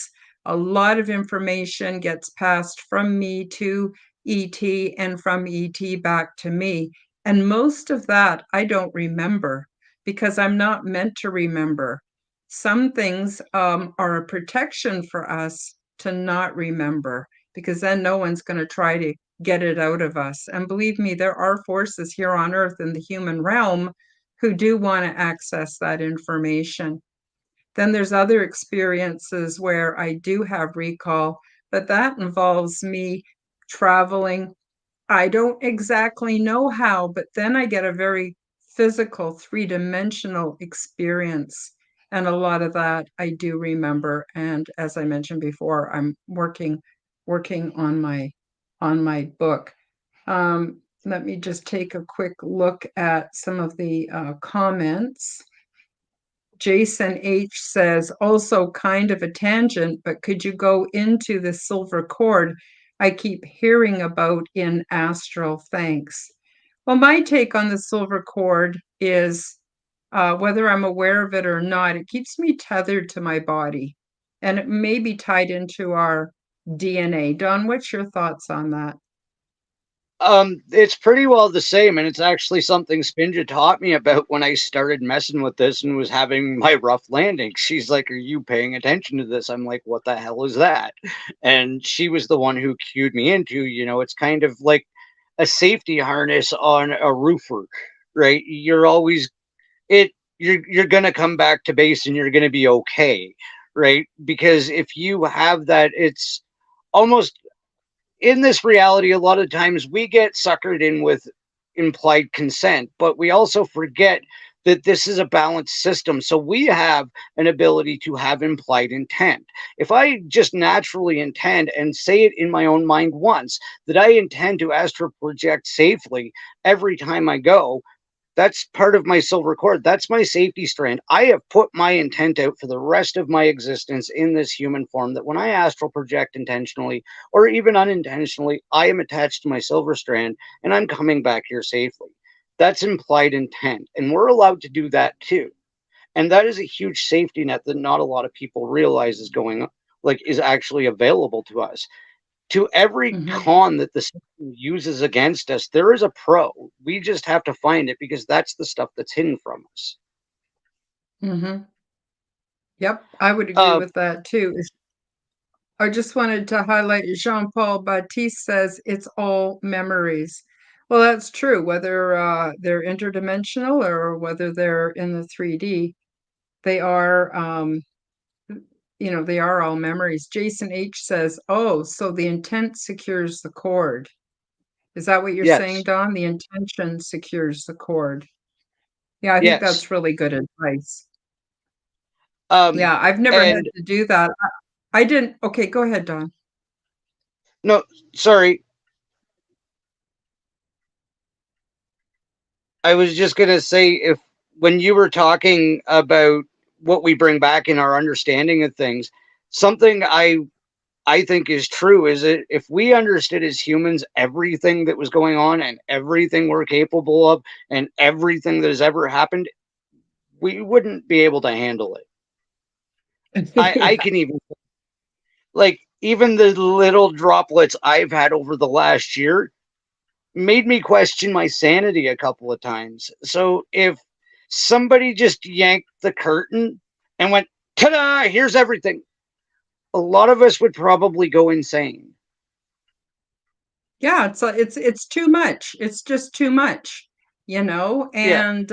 A lot of information gets passed from me to ET and from ET back to me. And most of that I don't remember because I'm not meant to remember. Some things are a protection for us to not remember, because then no one's going to try to get it out of us. And believe me, there are forces here on Earth in the human realm who do want to access that information. Then there's other experiences where I do have recall, but that involves me traveling. I don't exactly know how, but then I get a very physical, three-dimensional experience. And a lot of that I do remember. And as I mentioned before, I'm working on my book. Let me just take a quick look at some of the comments. Jason H says, also kind of a tangent, but could you go into the silver cord I keep hearing about in Astral? Thanks. Well, my take on the silver cord is whether I'm aware of it or not, it keeps me tethered to my body, and it may be tied into our DNA. Don, what's your thoughts on that? It's pretty well the same, and it's actually something Spinja taught me about when I started messing with this and was having my rough landing. She's like, "Are you paying attention to this?" I'm like, "What the hell is that?" And she was the one who cued me into, it's kind of like a safety harness on a roofer, right? You're always it you're gonna come back to base and you're gonna be okay, right? Because if you have that, it's almost in this reality, a lot of times we get suckered in with implied consent, but we also forget that this is a balanced system. So we have an ability to have implied intent. If I just naturally intend and say it in my own mind once that I intend to astral project safely every time I go, that's part of my silver cord. That's my safety strand. I have put my intent out for the rest of my existence in this human form that when I astral project intentionally or even unintentionally, I am attached to my silver strand and I'm coming back here safely. That's implied intent. And we're allowed to do that too. And that is a huge safety net that not a lot of people realize is is actually available to us. To every Mm-hmm. con that the system uses against us, there is a pro. We just have to find it because that's the stuff that's hidden from us. Mm-hmm. Yep, I would agree Uh, with that too. I just wanted to highlight Jean-Paul Baptiste says it's all memories. Well, that's true, whether they're interdimensional or whether they're in the 3D, they are, they are all memories. Jason H says, oh, so the intent secures the cord. Is that what you're saying, yes, Don? The intention secures the cord. Yeah, I think yes. that's really good advice. Um, Yeah, I've never had and to do that. I didn't. Okay, go ahead, Don. no, sorry, I was just gonna say if when you were talking about what we bring back in our understanding of things, something I think is true is that if we understood as humans everything that was going on and everything we're capable of and everything that has ever happened, we wouldn't be able to handle it. I Yeah. can even like even the little droplets I've had over the last year made me question my sanity a couple of times. So if somebody just yanked the curtain and went, ta-da, here's everything, a lot of us would probably go insane. Yeah, it's too much. It's just too much, Yeah. and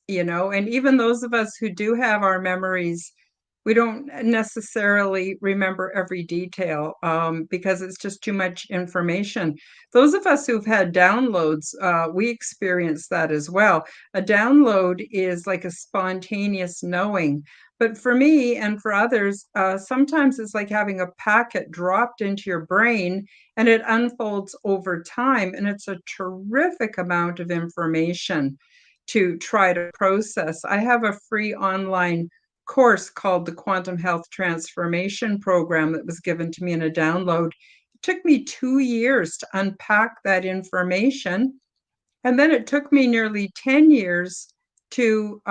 even those of us who do have our memories, we don't necessarily remember every detail because it's just too much information. Those of us who've had downloads, we experience that as well. A download is like a spontaneous knowing. But for me and for others, sometimes it's like having a packet dropped into your brain and it unfolds over time. And it's a terrific amount of information to try to process. I have a free online course called the Quantum Health Transformation Program that was given to me in a download. It took me 2 years to unpack that information. And then it took me nearly 10 years to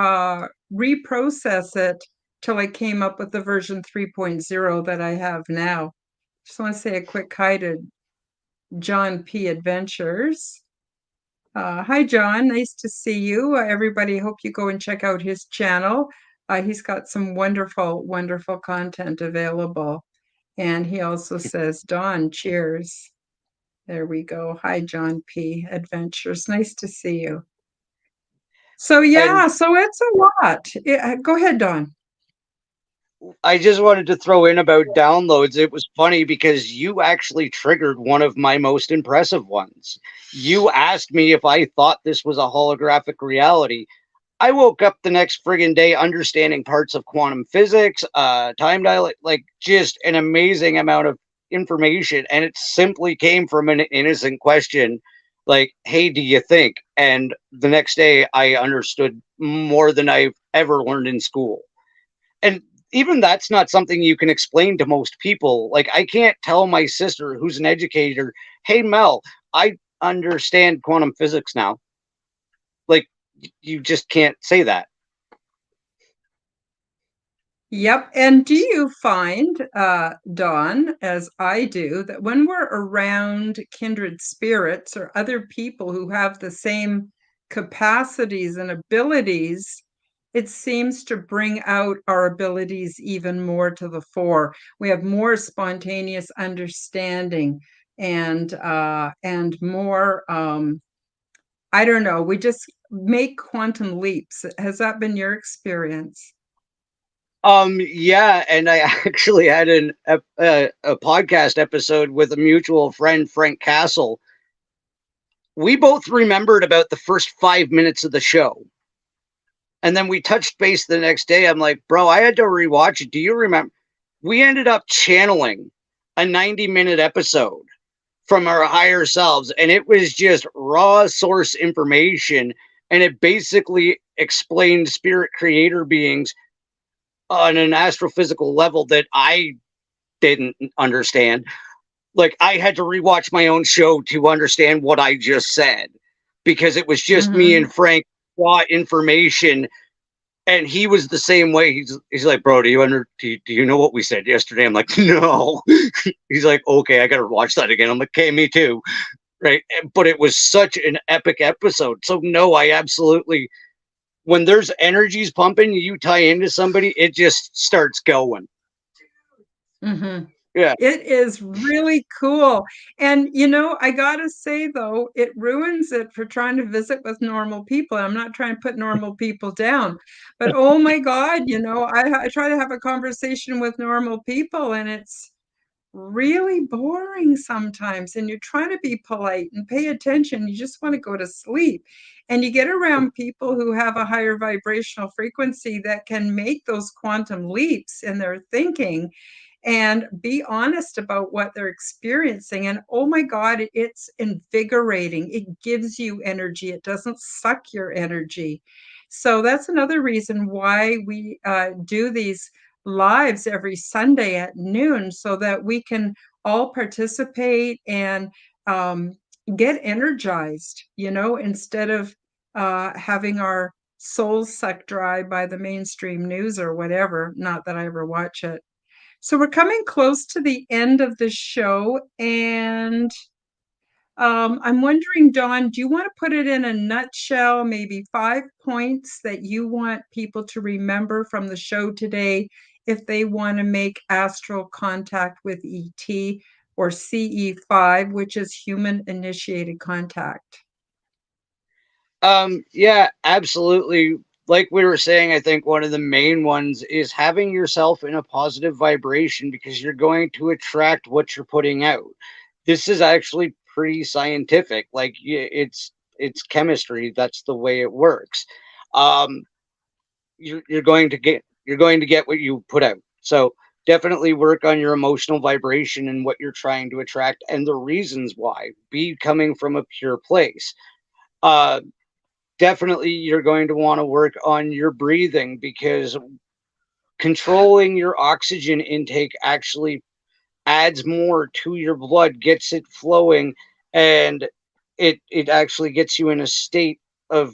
reprocess it till I came up with the version 3.0 that I have now. Just want to say a quick hi to John P. Adventures. Hi, John. Nice to see you. Everybody, hope you go and check out his channel. He's got some wonderful, wonderful content available. And he also says, Don, cheers. There we go. Hi, John P. Adventures. Nice to see you. So And yeah, so it's a lot. Go ahead, Dawn. I just wanted to throw in about downloads. It was funny because you actually triggered one of my most impressive ones. You asked me if I thought this was a holographic reality. I woke up the next friggin' day understanding parts of quantum physics, time dilate, like just an amazing amount of information. And it simply came from an innocent question like, hey, do you think? And the next day I understood more than I've ever learned in school. And even that's not something you can explain to most people. Like, I can't tell my sister, who's an educator, hey, Mel, I understand quantum physics now. Like, you just can't say that. Yep. And do you find, Dawn, as I do, that when we're around kindred spirits or other people who have the same capacities and abilities, it seems to bring out our abilities even more to the fore. We have more spontaneous understanding and more, I don't know, we just make quantum leaps. Has that been your experience? Yeah, and I actually had a podcast episode with a mutual friend, Frank Castle. We both remembered about the first 5 minutes of the show. And then we touched base the next day. I'm like, bro, I had to rewatch it. Do you remember? We ended up channeling a 90-minute episode from our higher selves, and it was just raw source information. And it basically explained spirit creator beings on an astrophysical level that I didn't understand. Like, I had to rewatch my own show to understand what I just said because it was just me Mm-hmm. and Frank raw information. And he was the same way. He's like, bro, do you know what we said yesterday? I'm like, no. He's like, okay, I gotta watch that again. I'm like, okay, me too. Right. But it was such an epic episode. So no, I absolutely, when there's energies pumping, you tie into somebody, it just starts going. Mm-hmm. Yeah. It is really cool. And, I gotta say, though, it ruins it for trying to visit with normal people. I'm not trying to put normal people down, but oh my God, I try to have a conversation with normal people and it's really boring sometimes. And you're trying to be polite and pay attention. You just want to go to sleep. And you get around people who have a higher vibrational frequency that can make those quantum leaps in their thinking and be honest about what they're experiencing. And oh my God, it's invigorating. It gives you energy, it doesn't suck your energy. So that's another reason why we do these lives every Sunday at noon so that we can all participate and um, get energized, instead of having our souls sucked dry by the mainstream news or whatever. Not that I ever watch it. So we're coming close to the end of the show, and I'm wondering, Dawn, do you want to put it in a nutshell, maybe 5 points that you want people to remember from the show today if they want to make astral contact with ET or CE5, which is human initiated contact? Yeah, absolutely. Like we were saying, I think one of the main ones is having yourself in a positive vibration because you're going to attract what you're putting out. This is actually pretty scientific. Like, it's chemistry. That's the way it works. Um, you're going to get what you put out. So definitely work on your emotional vibration and what you're trying to attract and the reasons why. Be coming from a pure place. Uh, Definitely you're going to want to work on your breathing because controlling your oxygen intake actually adds more to your blood, gets it flowing, and it actually gets you in a state of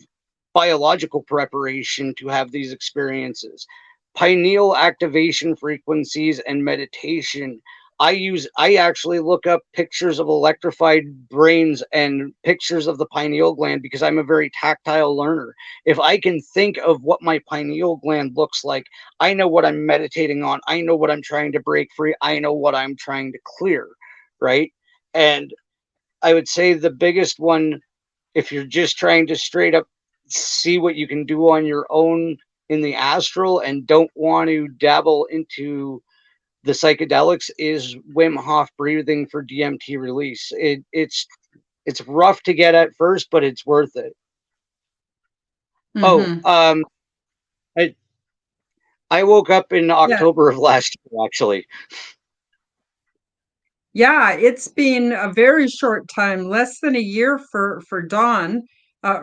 biological preparation to have these experiences. Pineal activation frequencies and meditation. I actually look up pictures of electrified brains and pictures of the pineal gland because I'm a very tactile learner. If I can think of what my pineal gland looks like, I know what I'm meditating on. I know what I'm trying to break free. I know what I'm trying to clear, right? And I would say the biggest one, if you're just trying to straight up see what you can do on your own in the astral and don't want to dabble into the psychedelics is Wim Hof breathing for DMT release. It's rough to get at first, but it's worth it. Oh, Mm-hmm. I I woke up in Yeah. October of last year, actually. Yeah, it's been a very short time, less than a year for Dawn.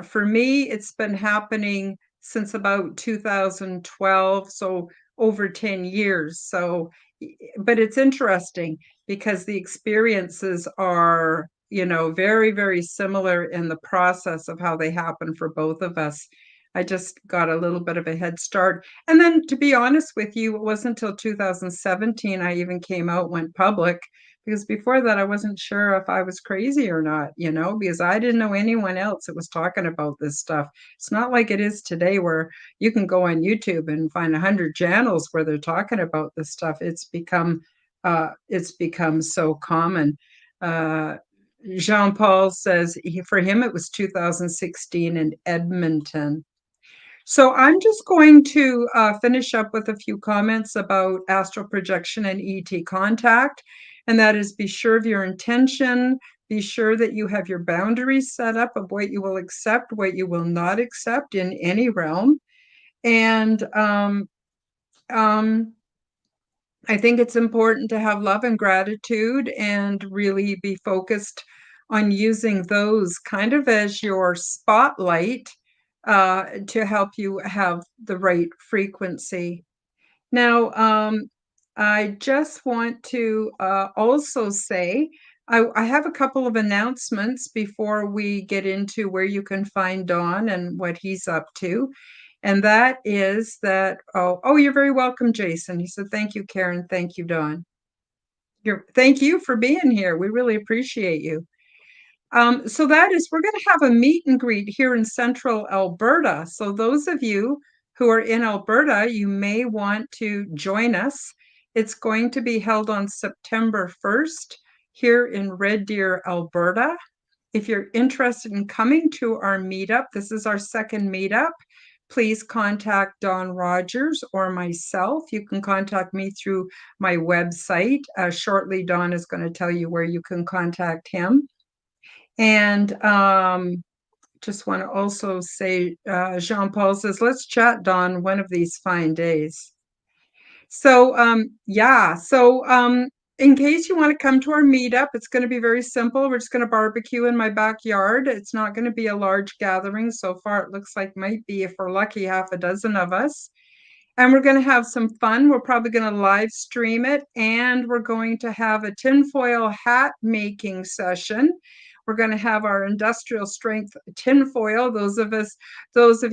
For me, it's been happening since about 2012, so over 10 years. So, but it's interesting because the experiences are, very, very similar in the process of how they happen for both of us. I just got a little bit of a head start. And then, to be honest with you, it wasn't until 2017 I even came out, went public, because before that I wasn't sure if I was crazy or not, because I didn't know anyone else that was talking about this stuff. It's not like it is today where you can go on YouTube and find 100 channels where they're talking about this stuff. It's become so common. uh, Jean-Paul says for him it was 2016 in Edmonton. So I'm just going to finish up with a few comments about astral projection and ET contact. And that is, be sure of your intention, be sure that you have your boundaries set up of what you will accept, what you will not accept in any realm. And um, I think it's important to have love and gratitude and really be focused on using those kind of as your spotlight to help you have the right frequency. Now, I just want to also say I have a couple of announcements before we get into where you can find Don and what he's up to. And that is that, you're very welcome, Jason. He said, thank you, Karen. Thank you, Don. Thank you for being here. We really appreciate you. So that is, we're going to have a meet and greet here in central Alberta. So those of you who are in Alberta, you may want to join us. It's going to be held on September 1st here in Red Deer, Alberta. If you're interested in coming to our meetup, this is our second meetup. Please contact Don Rogers or myself. You can contact me through my website. Shortly, Don is going to tell you where you can contact him. And just want to also say, Jean-Paul says, let's chat, Don, one of these fine days. So, in case you want to come to our meetup, it's going to be very simple. We're just going to barbecue in my backyard. It's not going to be a large gathering. So far, it looks like might be, if we're lucky, half a dozen of us. And we're going to have some fun. We're probably going to live stream it. And we're going to have a tinfoil hat making session. We're going to have our industrial strength tinfoil. Those of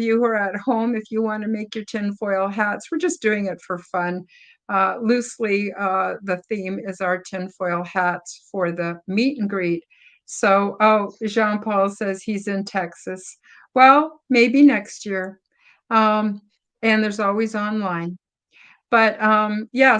you who are at home, if you want to make your tinfoil hats, we're just doing it for fun. Loosely, the theme is our tinfoil hats for the meet and greet. So, Jean-Paul says he's in Texas. Well, maybe next year. And there's always online. But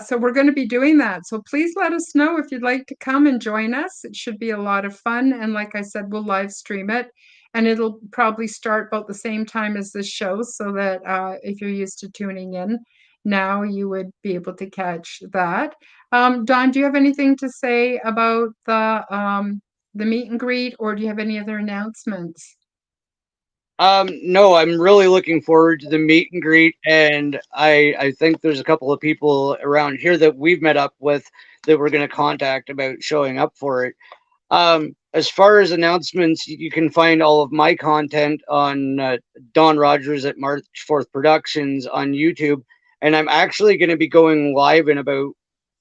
so we're going to be doing that. So please let us know if you'd like to come and join us. It should be a lot of fun. And like I said, we'll live stream it. And it'll probably start about the same time as this show, so that if you're used to tuning in now, you would be able to catch that. Don, do you have anything to say about the meet and greet, or do you have any other announcements? No, I'm really looking forward to the meet and greet, and I think there's a couple of people around here that we've met up with that we're going to contact about showing up for it. As far as announcements, you can find all of my content on Don Rogers at March 4th Productions on YouTube, and I'm actually going to be going live in about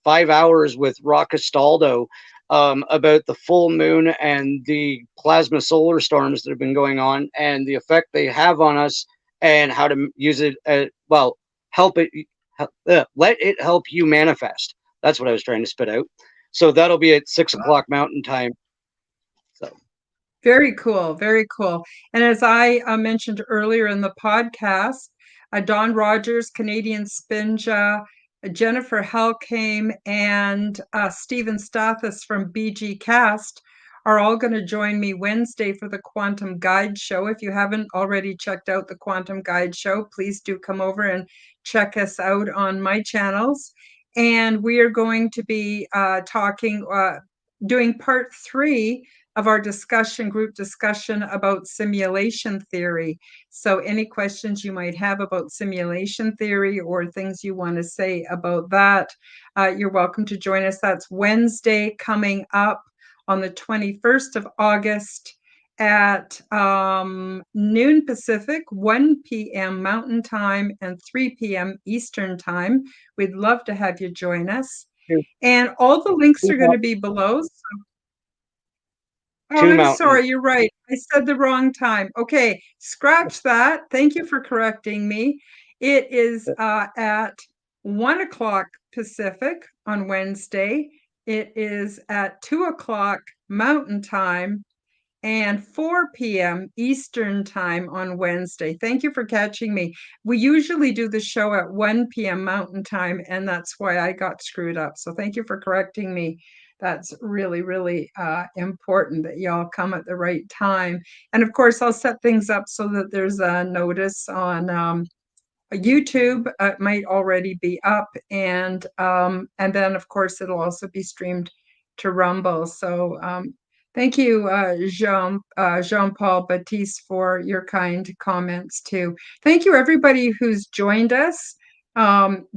5 hours with Rock Castaldo about the full moon and the plasma solar storms that have been going on and the effect they have on us, and how to use it, help it, let it help you manifest. That's what I was trying to spit out. So that'll be at 6 o'clock Mountain Time. So Very cool, very cool. And as I mentioned earlier in the podcast, Don Rogers, Canadian Spinja, Jennifer Halkame, and Stephen Stathis from BG Cast are all going to join me Wednesday for the Quantum Guide Show. If you haven't already checked out the Quantum Guide Show, please do come over and check us out on my channels. And we are going to be doing part 3 of our group discussion about simulation theory. So any questions you might have about simulation theory or things you want to say about that, you're welcome to join us. That's Wednesday coming up on the 21st of August at noon Pacific, 1 p.m. Mountain Time, and 3 p.m. Eastern Time. We'd love to have you join us. And all the links are going to be below. Oh, I'm sorry, you're right. I said the wrong time. Okay, scratch that. Thank you for correcting me. It is at 1 o'clock Pacific on Wednesday. It is at 2 o'clock Mountain Time and 4 p.m. Eastern Time on Wednesday. Thank you for catching me. We usually do the show at 1 p.m. Mountain Time, and that's why I got screwed up. So thank you for correcting me. That's really, really important that y'all come at the right time. And of course, I'll set things up so that there's a notice on YouTube. It might already be up, and then of course it'll also be streamed to Rumble. So thank you, Jean-Paul Baptiste, for your kind comments too. Thank you, everybody who's joined us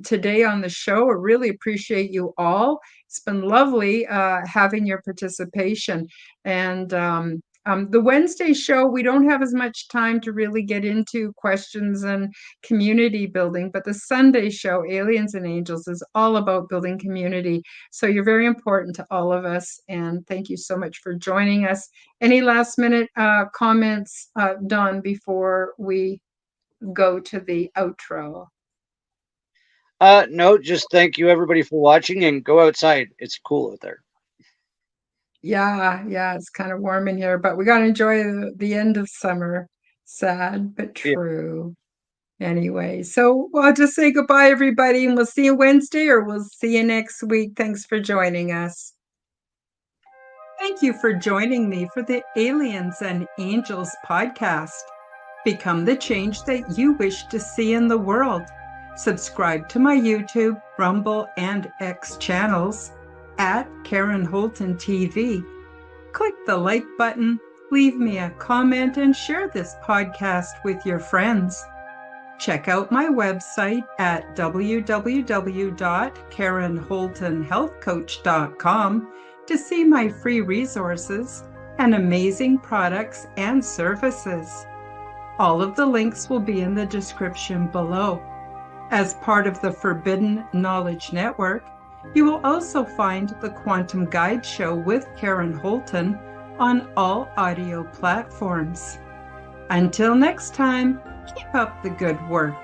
today on the show. I really appreciate you all. It's been lovely having your participation. And the Wednesday show, we don't have as much time to really get into questions and community building, but the Sunday show, Aliens and Angels, is all about building community. So you're very important to all of us, and thank you so much for joining us. Any last minute comments, Dawn, before we go to the outro? No, just thank you everybody for watching, and go outside. It's cool out there. Yeah, it's kind of warm in here, but we got to enjoy the end of summer. Sad, but true. Yeah. Anyway, so I'll just say goodbye, everybody, and we'll see you Wednesday, or we'll see you next week. Thanks for joining us. Thank you for joining me for the Aliens and Angels podcast. Become the change that you wish to see in the world. Subscribe to my YouTube, Rumble, and X channels at Karen Holton TV. Click the like button, leave me a comment, and share this podcast with your friends. Check out my website at www.karenholtonhealthcoach.com to see my free resources and amazing products and services. All of the links will be in the description below. As part of the Forbidden Knowledge Network, you will also find the Quantum Guide Show with Karen Holton on all audio platforms. Until next time, keep up the good work.